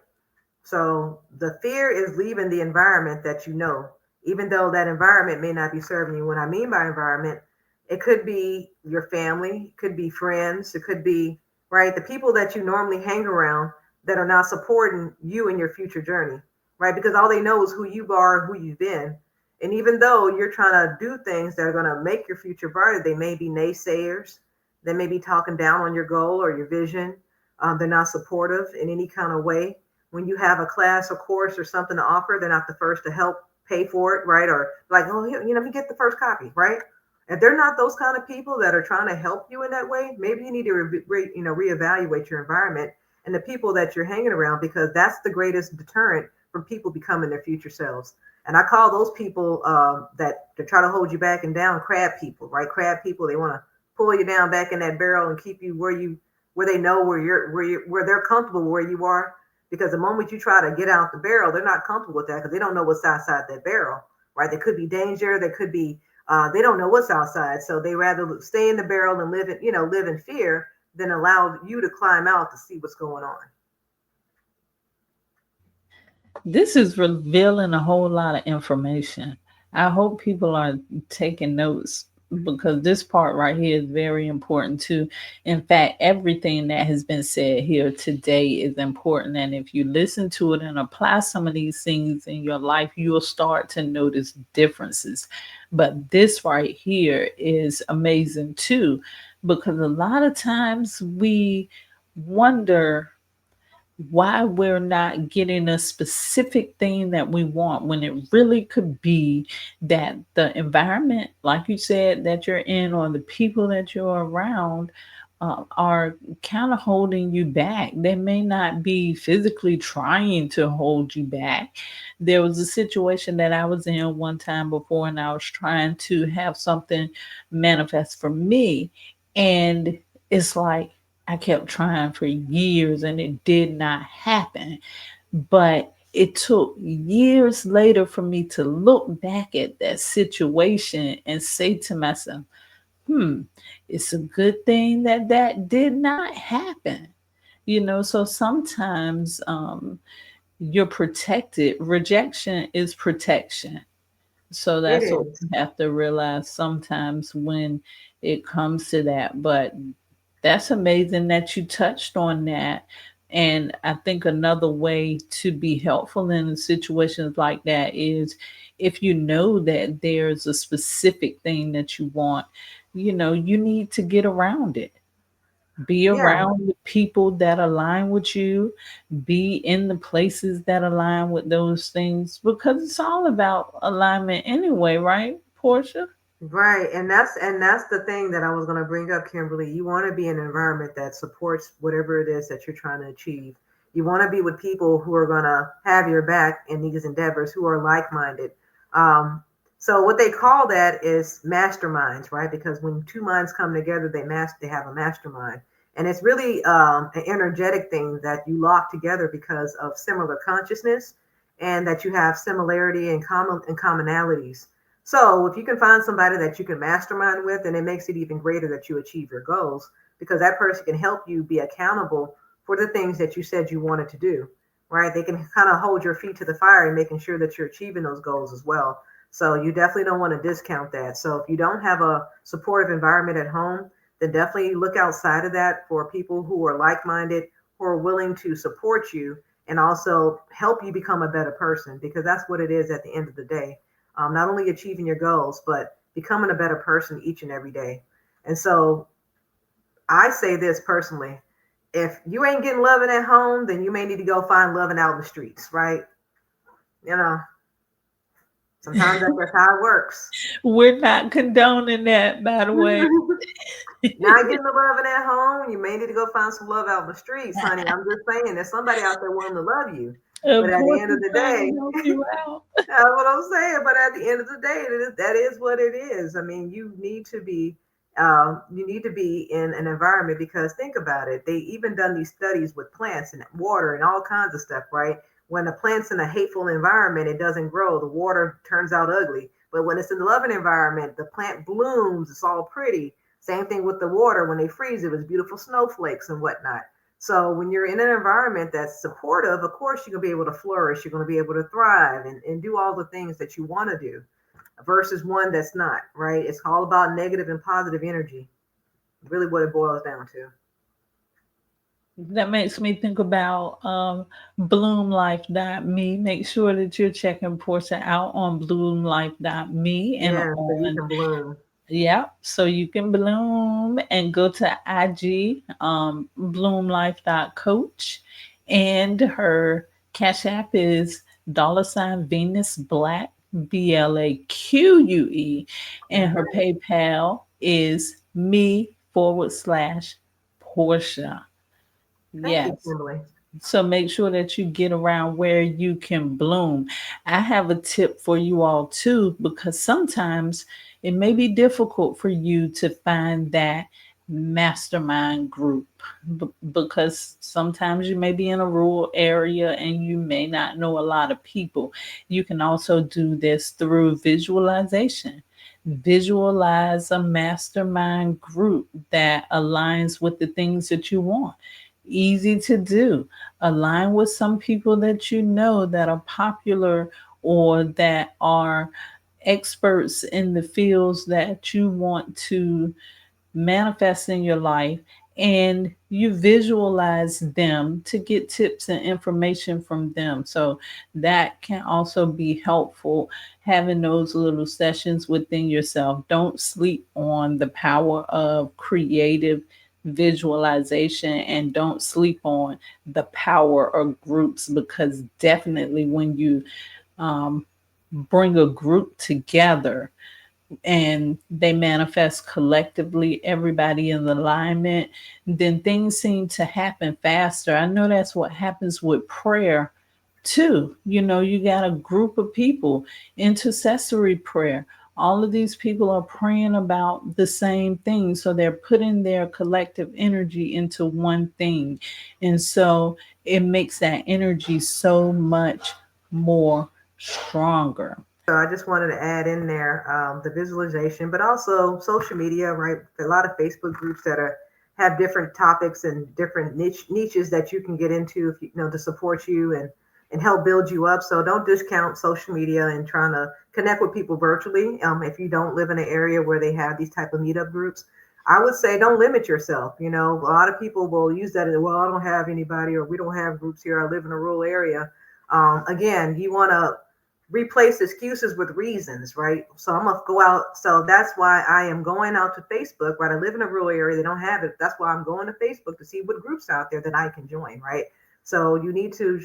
So the fear is leaving the environment that you know, even though that environment may not be serving you. What I mean by environment, it could be your family, it could be friends, it could be, right, the people that you normally hang around that are not supporting you in your future journey, right? Because all they know is who you are, who you've been. And even though you're trying to do things that are going to make your future brighter, they may be naysayers. They may be talking down on your goal or your vision. They're not supportive in any kind of way. When you have a class or course or something to offer, they're not the first to help pay for it, right? Or like, oh, let me get the first copy, right? If they're not those kind of people that are trying to help you in that way, maybe you need to reevaluate your environment and the people that you're hanging around, because that's the greatest deterrent from people becoming their future selves. And I call those people that to try to hold you back and down crab people, right? Crab people, they want to pull you down back in that barrel and keep you where they know where they're comfortable where you are, because the moment you try to get out the barrel, they're not comfortable with that because they don't know what's outside that barrel, right? There could be danger. There could be, they don't know what's outside. So they rather stay in the barrel and live in fear than allow you to climb out to see what's going on. This is revealing a whole lot of information. I hope people are taking notes because this part right here is very important too. In fact, everything that has been said here today is important. And if you listen to it and apply some of these things in your life, you'll start to notice differences. But this right here is amazing too, because a lot of times we wonder why we're not getting a specific thing that we want when it really could be that the environment, like you said, that you're in or the people that you're around are kind of holding you back. They may not be physically trying to hold you back. There was a situation that I was in one time before, and I was trying to have something manifest for me. And it's like, I kept trying for years and it did not happen. But it took years later for me to look back at that situation and say to myself, hmm, it's a good thing that that did not happen. So sometimes you're protected. Rejection is protection. So It that's what is. we have to realize sometimes when it comes to that. But that's amazing that you touched on that. And I think another way to be helpful in situations like that is if you know that there's a specific thing that you want, you need to get around it. Be Yeah, around the people that align with you, be in the places that align with those things because it's all about alignment anyway, right, Portia? right. And that's the thing that I was going to bring up, Kimberly. You want to be in an environment that supports whatever it is that you're trying to achieve. You want to be with people who are going to have your back in these endeavors, who are like-minded. Um, so what they call that is masterminds, right? Because when two minds come together, they have a mastermind, and it's really an energetic thing that you lock together because of similar consciousness, and that you have similarity and commonalities. So if you can find somebody that you can mastermind with, then it makes it even greater that you achieve your goals, because that person can help you be accountable for the things that you said you wanted to do, right? They can kind of hold your feet to the fire and making sure that you're achieving those goals as well. So you definitely don't want to discount that. So if you don't have a supportive environment at home, then definitely look outside of that for people who are like-minded, who are willing to support you and also help you become a better person, because that's what it is at the end of the day. Not only achieving your goals, but becoming a better person each and every day. And so I say this personally: if you ain't getting loving at home, then you may need to go find loving out in the streets, right? You know, sometimes that's just how it works. We're not condoning that, by the way. Not getting the loving at home, you may need to go find some love out in the streets, honey. I'm just saying, there's somebody out there willing to love you. But Of at the course, end of it's the trying day, to help you out. that's what I'm saying. But at the end of the day, that is what it is. I mean, you need to be in an environment, because think about it. They even done these studies with plants and water and all kinds of stuff, right? When a plant's in a hateful environment, it doesn't grow. The water turns out ugly. But when it's in a loving environment, the plant blooms. It's all pretty. Same thing with the water. When they freeze, it was beautiful snowflakes and whatnot. So when you're in an environment that's supportive, of course you're gonna be able to flourish, you're gonna be able to thrive and do all the things that you want to do, versus one that's not, right? It's all about negative and positive energy. Really what it boils down to. That makes me think about bloomlife.me. Make sure that you're checking Portia out on bloomlife.me and Yeah, so you on, can bloom. yeah, so you can bloom, and go to IG, bloomlife.coach. And her Cash App is Venus Black, BLAQUE. And That's her right. PayPal is me/Portia. Thank you, Yes. Kimberly. So make sure that you get around where you can bloom. I have a tip for you all too, because sometimes it may be difficult for you to find that mastermind group, because sometimes you may be in a rural area and you may not know a lot of people. You can also do this through visualization. Visualize a mastermind group that aligns with the things that you want. Easy to do. Align with some people that you know that are popular or that are experts in the fields that you want to manifest in your life, and you visualize them to get tips and information from them. So that can also be helpful, having those little sessions within yourself. Don't sleep on the power of creative visualization, and don't sleep on the power of groups, because definitely when you um, bring a group together and they manifest collectively, everybody in alignment, then things seem to happen faster. I know that's what happens with prayer too. You know, you got a group of people, intercessory prayer. All of these people are praying about the same thing. So they're putting their collective energy into one thing. And so it makes that energy so much more stronger. So I just wanted to add in there the visualization, but also social media, right? A lot of Facebook groups that are have different topics and different niches that you can get into, if you know, to support you and help build you up. So don't discount social media and trying to connect with people virtually. If you don't live in an area where they have these type of meetup groups, I would say don't limit yourself. You know, a lot of people will use that as, well, I don't have anybody, or we don't have groups here. I live in a rural area. Again, you want to replace excuses with reasons, right? So I'm gonna go out. So that's why I am going out to Facebook, right? I live in a rural area, they don't have it. That's why I'm going to Facebook to see what groups out there that I can join, right? So you need to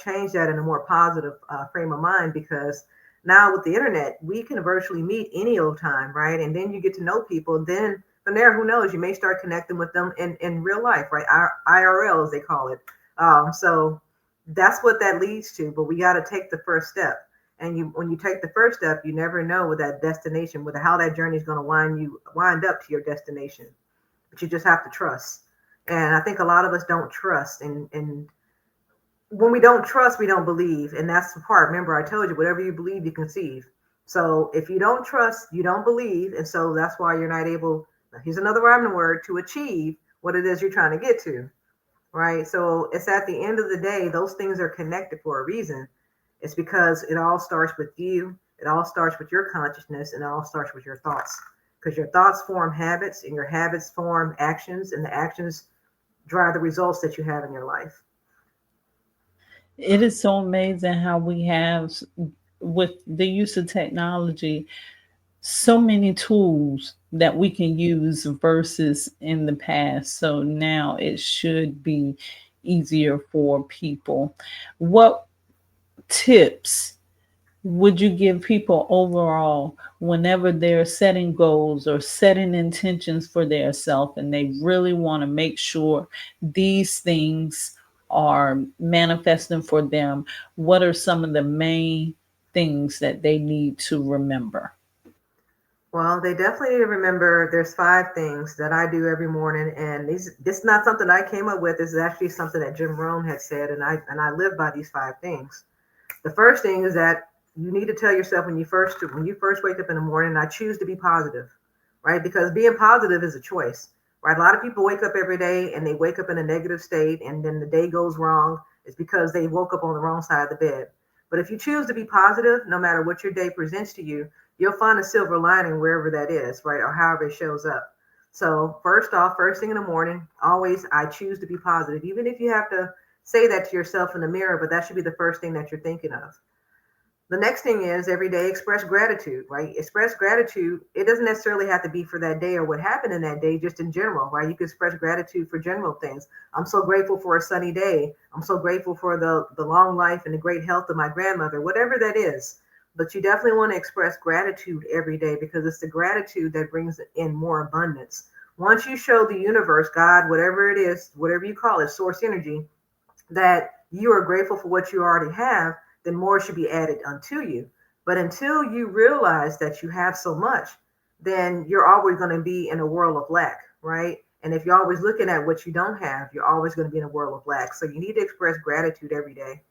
change that in a more positive frame of mind, because now with the internet, we can virtually meet any old time, right? And then you get to know people. Then from there, who knows? You may start connecting with them in real life, right? IRL, as they call it. So that's what that leads to. But we got to take the first step. And you, when you take the first step, you never know with that destination, with how that journey is going to wind up to your destination. But you just have to trust. And I think a lot of us don't trust. And when we don't trust, we don't believe. And that's the part. Remember, I told you, whatever you believe, you conceive. So if you don't trust, you don't believe. And so that's why you're not able, here's another rhyming word, to achieve what it is you're trying to get to. Right. So it's at the end of the day, those things are connected for a reason. It's because it all starts with you. It all starts with your consciousness, and it all starts with your thoughts. Because your thoughts form habits, and your habits form actions, and the actions drive the results that you have in your life. It is so amazing how we have, with the use of technology, so many tools that we can use versus in the past. So now it should be easier for people. What tips would you give people overall whenever they're setting goals or setting intentions for their self and they really want to make sure these things are manifesting for them? What are some of the main things that they need to remember? Well, they definitely need to remember there's 5 things that I do every morning, and this is not something I came up with. This is actually something that Jim Rohn had said, and I live by these 5 things. The first thing is that you need to tell yourself when you first wake up in the morning, I choose to be positive, right? Because being positive is a choice, right? A lot of people wake up every day and they wake up in a negative state, and then the day goes wrong. It's because they woke up on the wrong side of the bed. But if you choose to be positive, no matter what your day presents to you, you'll find a silver lining wherever that is, right? Or however it shows up. So first off, first thing in the morning, always I choose to be positive, even if you have to say that to yourself in the mirror, but that should be the first thing that you're thinking of. The next thing is every day express gratitude, right? Express gratitude. It doesn't necessarily have to be for that day or what happened in that day, just in general, right? You can express gratitude for general things. I'm so grateful for a sunny day. I'm so grateful for the long life and the great health of my grandmother, whatever that is. But you definitely want to express gratitude every day, because it's the gratitude that brings in more abundance. Once you show the universe, God, whatever it is, whatever you call it, source energy, that you are grateful for what you already have, then more should be added unto you. But until you realize that you have so much, then you're always going to be in a world of lack, right? And if you're always looking at what you don't have, you're always going to be in a world of lack. So you need to express gratitude every day.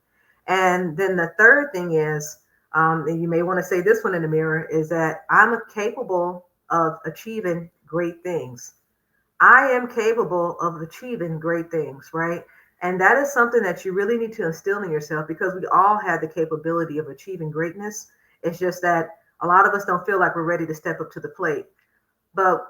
And then the third thing is, and you may want to say this one in the mirror, is that I'm capable of achieving great things. I am capable of achieving great things, right? And that is something that you really need to instill in yourself, because we all have the capability of achieving greatness. It's just that a lot of us don't feel like we're ready to step up to the plate. But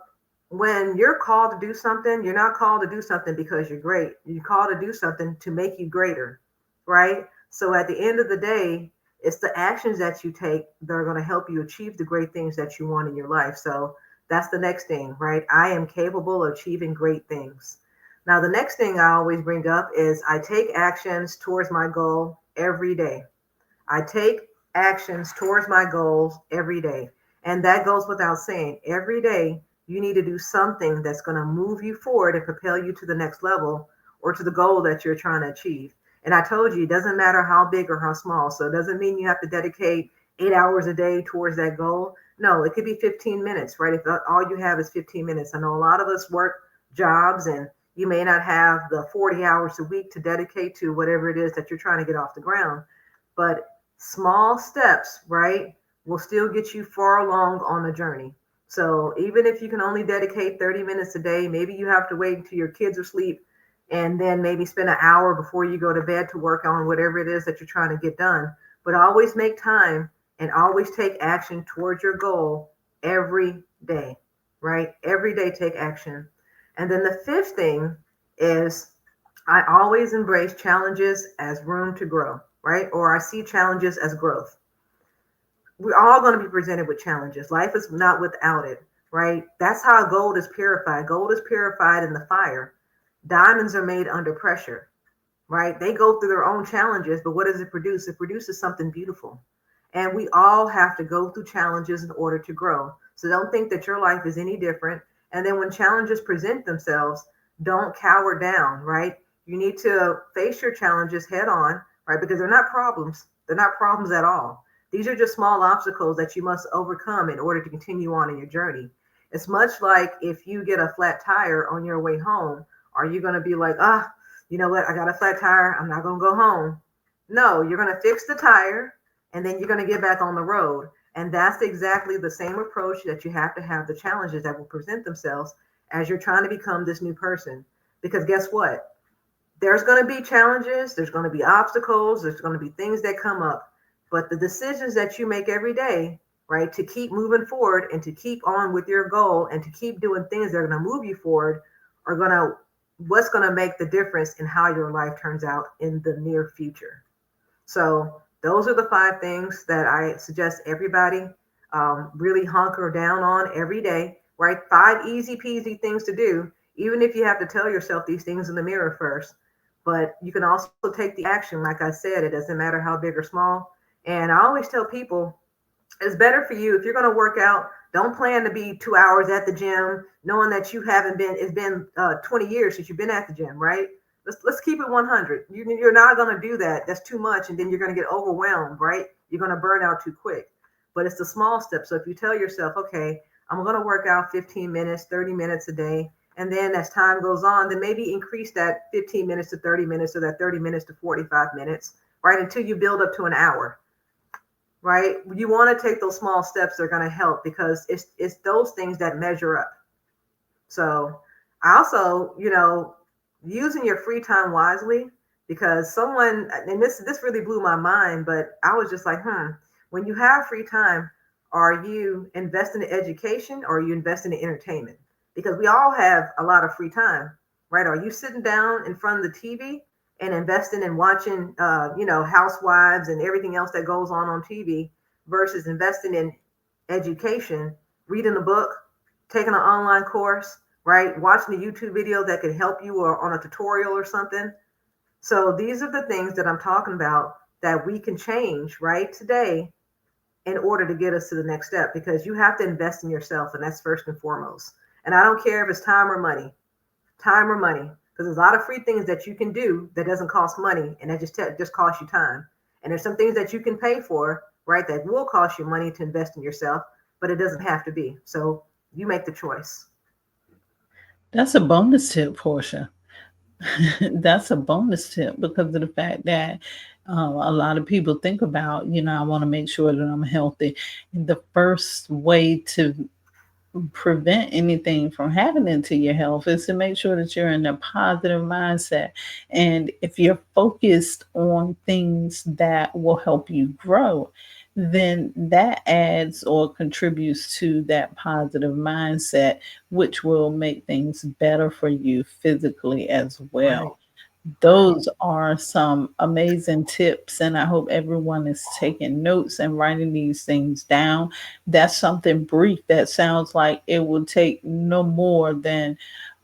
when you're called to do something, you're not called to do something because you're great. You're called to do something to make you greater, right? So at the end of the day, it's the actions that you take that are going to help you achieve the great things that you want in your life. So that's the next thing, right? I am capable of achieving great things. Now, the next thing I always bring up is I take actions towards my goal every day. I take actions towards my goals every day. And that goes without saying. Every day, you need to do something that's going to move you forward and propel you to the next level or to the goal that you're trying to achieve. And I told you, it doesn't matter how big or how small. So it doesn't mean you have to dedicate 8 hours a day towards that goal. No, it could be 15 minutes, right? If all you have is 15 minutes. I know a lot of us work jobs, and you may not have the 40 hours a week to dedicate to whatever it is that you're trying to get off the ground. But small steps, right, will still get you far along on the journey. So even if you can only dedicate 30 minutes a day, maybe you have to wait until your kids are asleep and then maybe spend an hour before you go to bed to work on whatever it is that you're trying to get done. But always make time and always take action towards your goal every day, right? Every day, take action. And then the fifth thing is I always embrace challenges as room to grow, right? Or I see challenges as growth. We're all going to be presented with challenges. Life is not without it, right? That's how gold is purified. Gold is purified in the fire. Diamonds are made under pressure, right? They go through their own challenges, but what does it produce? It produces something beautiful. And we all have to go through challenges in order to grow. So don't think that your life is any different. And then when challenges present themselves, don't cower down, right? You need to face your challenges head on, right? Because they're not problems. They're not problems at all. These are just small obstacles that you must overcome in order to continue on in your journey. It's much like if you get a flat tire on your way home, are you going to be like, you know what? I got a flat tire. I'm not going to go home. No, you're going to fix the tire and then you're going to get back on the road. And that's exactly the same approach that you have to have the challenges that will present themselves as you're trying to become this new person. Because guess what? There's going to be challenges, there's going to be obstacles, there's going to be things that come up. But the decisions that you make every day, right, to keep moving forward and to keep on with your goal and to keep doing things that are going to move you forward are going to what's going to make the difference in how your life turns out in the near future. So those are the 5 things that I suggest everybody really hunker down on every day, right? 5 easy peasy things to do, even if you have to tell yourself these things in the mirror first. But you can also take the action. Like I said, it doesn't matter how big or small. And I always tell people it's better for you if you're going to work out. Don't plan to be 2 hours at the gym, knowing that you haven't been. It's been 20 years since you've been at the gym, right? Let's keep it 100. You're not going to do that. That's too much, and then you're going to get overwhelmed, right? You're going to burn out too quick. But it's the small steps. So if you tell yourself, okay, I'm going to work out 15 minutes, 30 minutes a day, and then as time goes on, then maybe increase that 15 minutes to 30 minutes or that 30 minutes to 45 minutes, right? Until you build up to an hour, right? You want to take those small steps that are going to help because it's those things that measure up. So I also, using your free time wisely, because someone, and this really blew my mind, but I was just like, when you have free time, are you investing in education or are you investing in entertainment? Because we all have a lot of free time, right? Are you sitting down in front of the TV and investing in watching, Housewives and everything else that goes on TV versus investing in education, reading a book, taking an online course, right? Watching a YouTube video that could help you or on a tutorial or something. So these are the things that I'm talking about that we can change right today in order to get us to the next step because you have to invest in yourself and that's first and foremost. And I don't care if it's time or money, because there's a lot of free things that you can do that doesn't cost money and that just costs you time. And there's some things that you can pay for, right, that will cost you money to invest in yourself, but it doesn't have to be. So you make the choice. That's a bonus tip, Portia. That's a bonus tip because of the fact that a lot of people think about, I want to make sure that I'm healthy. And the first way to prevent anything from happening to your health is to make sure that you're in a positive mindset. And if you're focused on things that will help you grow, then that adds or contributes to that positive mindset, which will make things better for you physically as Right, well. right. Those are some amazing tips, and I hope everyone is taking notes and writing these things down. That's something brief that sounds like it will take no more than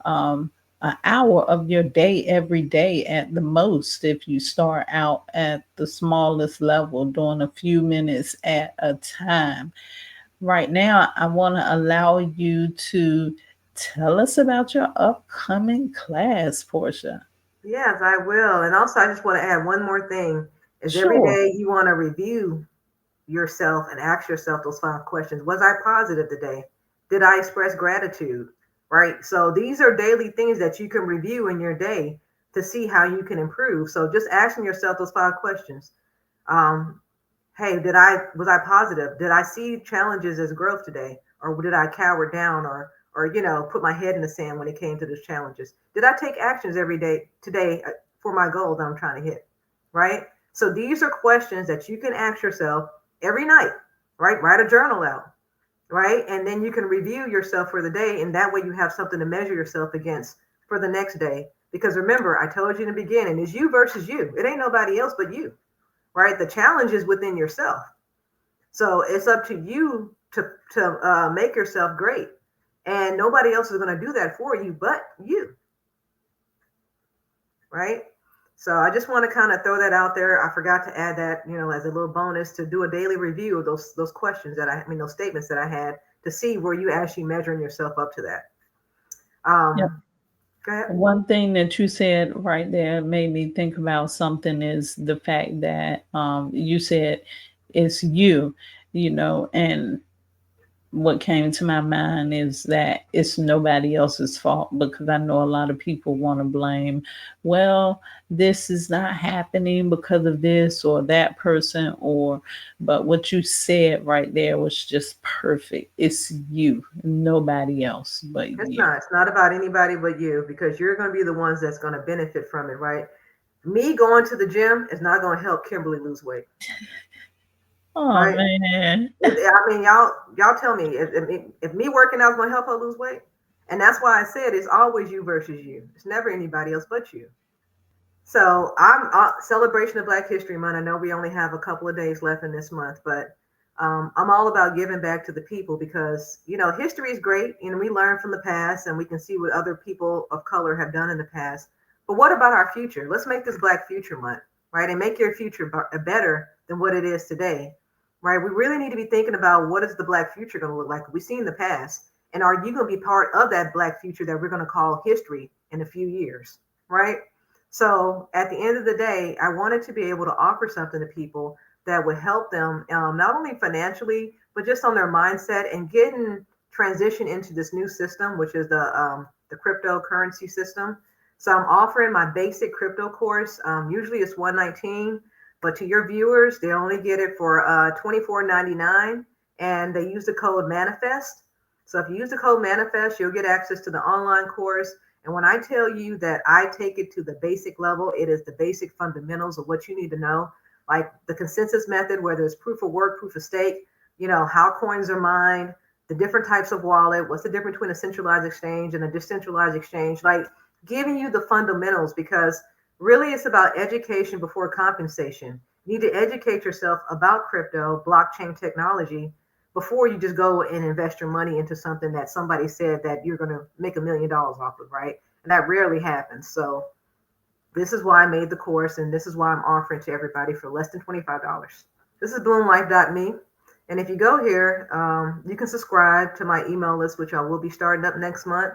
um, an hour of your day every day at the most if you start out at the smallest level, doing a few minutes at a time. Right now, I want to allow you to tell us about your upcoming class, Portia. Yes, I will. And also, I just want to add one more thing is every Sure. day you want to review yourself and ask yourself those 5 questions. Was I positive today? Did I express gratitude? Right. So these are daily things that you can review in your day to see how you can improve. So just asking yourself those 5 questions. Um, hey, was I positive? Did I see challenges as growth today? Or did I cower down or put my head in the sand when it came to those challenges? Did I take actions every day today for my goal that I'm trying to hit? Right? So these are questions that you can ask yourself every night, right? Write a journal out, right? And then you can review yourself for the day. And that way you have something to measure yourself against for the next day. Because remember, I told you in the beginning, it's you versus you. It ain't nobody else but you, right? The challenge is within yourself. So it's up to you to make yourself great. And nobody else is going to do that for you but you, right? So I just want to kind of throw that out there. I forgot to add that, as a little bonus to do a daily review of those questions those statements that I had to see where you actually measuring yourself up to that. Yep. Um, Go ahead. One thing that you said right there made me think about something is the fact that you said it's you, and what came to my mind is that it's nobody else's fault, because I know a lot of people want to blame, well, this is not happening because of this or that person, or, but what you said right there was just perfect. It's you, nobody else but It's you. not. It's not about anybody but you, because you're going to be the ones that's going to benefit from it, right? Me going to the gym is not going to help Kimberly lose weight, Oh right? man. I mean, y'all tell me if me working out is going to help her lose weight, and that's why I said it's always you versus you. It's never anybody else but you. So I'm celebration of Black History Month. I know we only have a couple of days left in this month, but I'm all about giving back to the people, because history is great and we learn from the past and we can see what other people of color have done in the past. But what about our future? Let's make this Black Future Month, right? And make your future better than what it is today, right? We really need to be thinking about what is the Black future going to look like. We've seen the past, and are you going to be part of that Black future that we're going to call history in a few years, right? So at the end of the day, I wanted to be able to offer something to people that would help them, not only financially, but just on their mindset and getting transition into this new system, which is the cryptocurrency system. So I'm offering my basic crypto course. Usually it's $119, but to your viewers, they only get it for $24.99, and they use the code manifest. So if you use the code manifest, you'll get access to the online course. And when I tell you that I take it to the basic level, it is the basic fundamentals of what you need to know, like the consensus method, where there's proof of work, proof of stake, how coins are mined, the different types of wallet, what's the difference between a centralized exchange and a decentralized exchange, like giving you the fundamentals, because really it's about education before compensation. You need to educate yourself about crypto, blockchain technology, before you just go and invest your money into something that somebody said that you're going to make $1 million off of, right? And that rarely happens. So this is why I made the course, and this is why I'm offering to everybody for less than $25. This is bloomlife.me. And if you go here, you can subscribe to my email list, which I will be starting up next month.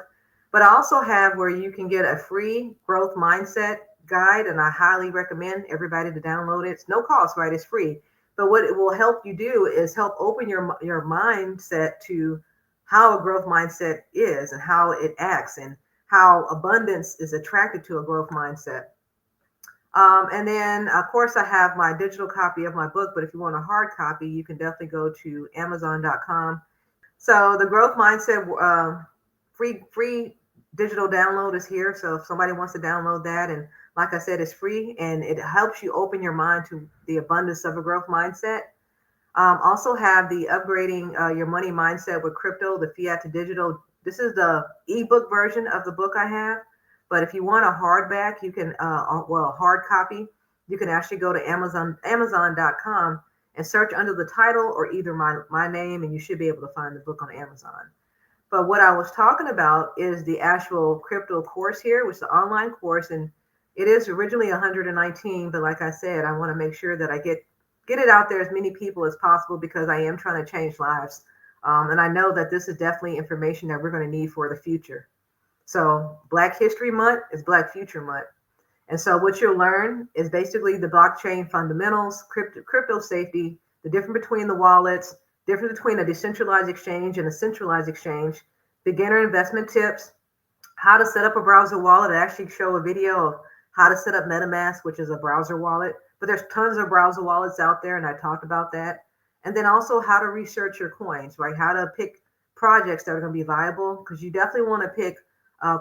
But I also have where you can get a free growth mindset guide, and I highly recommend everybody to download it. It's no cost, right? It's free. But what it will help you do is help open your mindset to how a growth mindset is and how it acts, and how abundance is attracted to a growth mindset. And then, of course, I have my digital copy of my book. But if you want a hard copy, you can definitely go to Amazon.com. So the growth mindset free digital download is here. So if somebody wants to download that, and like I said, it's free and it helps you open your mind to the abundance of a growth mindset. Also have the upgrading your money mindset with crypto, the fiat to digital. This is the ebook version of the book I have. But if you want a hardback, you can, a hard copy, you can actually go to Amazon.com and search under the title or either my name, and you should be able to find the book on Amazon. But what I was talking about is the actual crypto course here, which is the online course, and it is originally 119. But like I said, I want to make sure that I get it out there as many people as possible, because I am trying to change lives. And I know that this is definitely information that we're going to need for the future. So Black History Month is Black Future Month. And so what you'll learn is basically the blockchain fundamentals, crypto safety, the difference between the wallets, difference between a decentralized exchange and a centralized exchange, beginner investment tips, how to set up a browser wallet. I actually show a video of how to set up MetaMask, which is a browser wallet. But there's tons of browser wallets out there, and I talked about that. And then also how to research your coins, right? How to pick projects that are going to be viable, because you definitely want to pick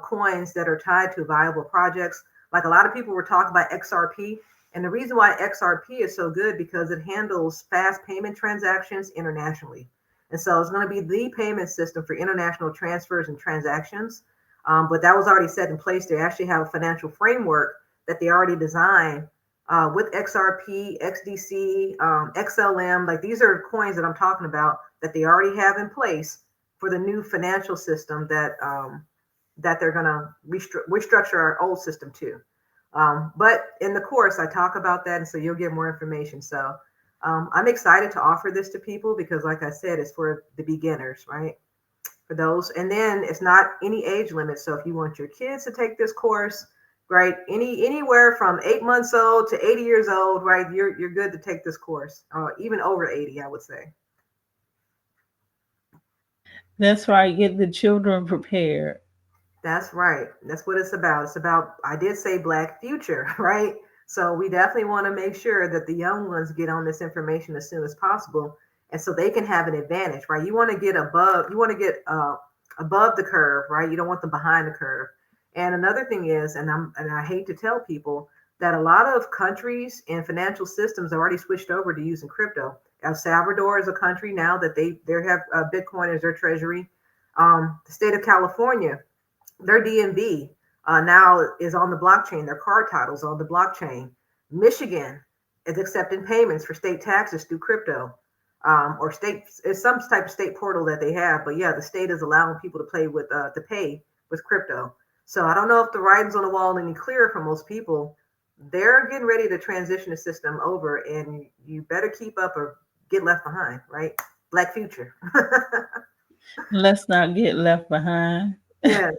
coins that are tied to viable projects. Like a lot of people were talking about XRP. And the reason why XRP is so good, because it handles fast payment transactions internationally. And so it's going to be the payment system for international transfers and transactions. But that was already set in place. They actually have a financial framework that they already designed with XRP, XDC, XLM. Like these are coins that I'm talking about that they already have in place for the new financial system that they're going to restructure our old system to. But in the course, I talk about that, and so you'll get more information. So I'm excited to offer this to people because, like I said, it's for the beginners, right? For those, and then it's not any age limit. So if you want your kids to take this course, right, anywhere from 8 months old to 80 years old, right, you're good to take this course. Even over 80, I would say. That's right. Get the children prepared. That's right. That's what it's about. It's about, I did say black future, right? So we definitely want to make sure that the young ones get on this information as soon as possible. And so they can have an advantage, right? You want to get above, you want to get above the curve, right? You don't want them behind the curve. And another thing is, and I hate to tell people that a lot of countries and financial systems have already switched over to using crypto. El Salvador is a country now that they have Bitcoin as their treasury. The state of California, their DMV now is on the blockchain. Their car titles on the blockchain. Michigan is accepting payments for state taxes through crypto, or state, it's some type of state portal that they have. But yeah, the state is allowing people to pay with crypto. So I don't know if the writing's on the wall any clearer for most people. They're getting ready to transition the system over, and you better keep up or get left behind. Right? Black future. Let's not get left behind. Yeah.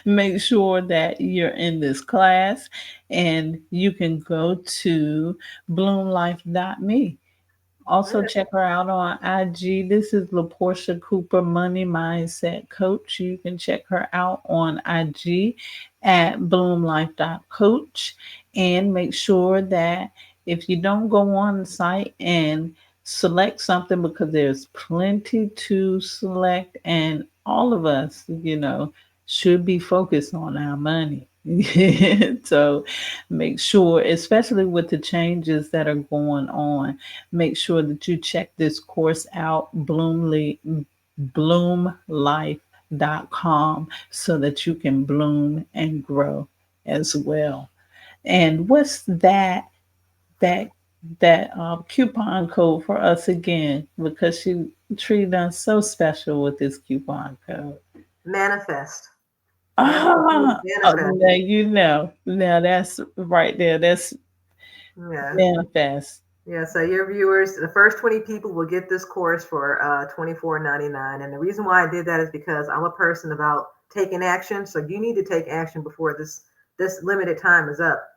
Make sure that you're in this class and you can go to bloomlife.me. Also, check her out on IG. This is LaPorcha Cooper, Money Mindset Coach. You can check her out on IG at bloomlife.coach. And make sure that if you don't go on the site and select something, because there's plenty to select, and all of us, should be focused on our money. So make sure, especially with the changes that are going on, make sure that you check this course out, bloomlife.com, so that you can bloom and grow as well. And what's that coupon code for us again? Because she treated us so special with this coupon code. Manifest. Manifest. Now you know. Now that's right there. That's Yeah. manifest. Yeah. So your viewers, the first 20 people will get this course for $24.99. And the reason why I did that is because I'm a person about taking action. So you need to take action before this limited time is up.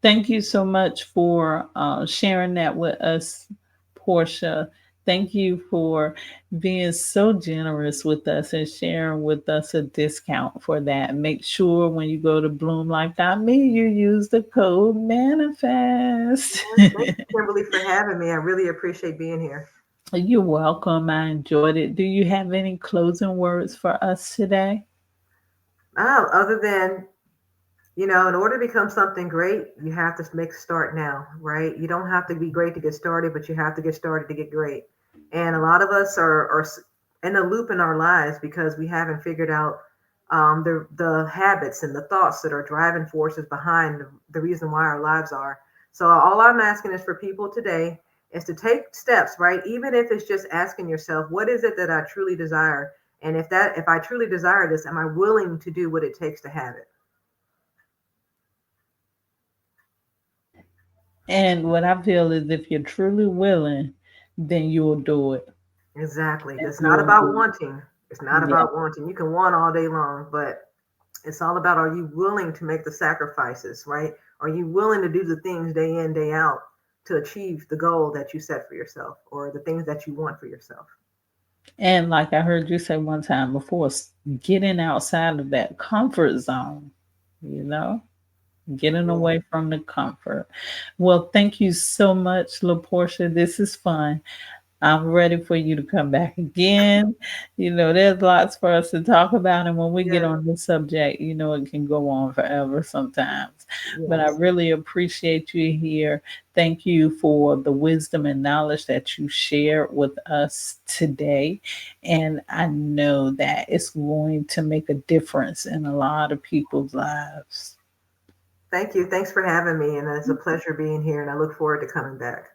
Thank you so much for sharing that with us, Portia. Thank you for being so generous with us and sharing with us a discount for that. Make sure when you go to bloomlife.me, you use the code manifest. Thank you, Kimberly, for having me. I really appreciate being here. You're welcome. I enjoyed it. Do you have any closing words for us today? Oh, other than, in order to become something great, you have to make a start now, right? You don't have to be great to get started, but you have to get started to get great. And a lot of us are in a loop in our lives because we haven't figured out the habits and the thoughts that are driving forces behind the reason why our lives are. So all I'm asking is for people today is to take steps, right? Even if it's just asking yourself, what is it that I truly desire? And if I truly desire this, am I willing to do what it takes to have it? And what I feel is if you're truly willing, then you'll do it. Exactly. And It's not you'll about do wanting. It's not it. Yeah. about wanting. You can want all day long, but it's all about, are you willing to make the sacrifices, right? Are you willing to do the things day in, day out to achieve the goal that you set for yourself or the things that you want for yourself? And like I heard you say one time before, getting outside of that comfort zone, you know, getting Yeah. away from the comfort. Well, thank you so much, LaPortia. This is fun. I'm ready for you to come back again. There's lots for us to talk about. And when we get Yes. on this subject, it can go on forever sometimes. But I Yes. really appreciate you here. Thank you for the wisdom and knowledge that you shared with us today. And I know that it's going to make a difference in a lot of people's lives. Thank you. Thanks for having me. And it's a pleasure being here. And I look forward to coming back.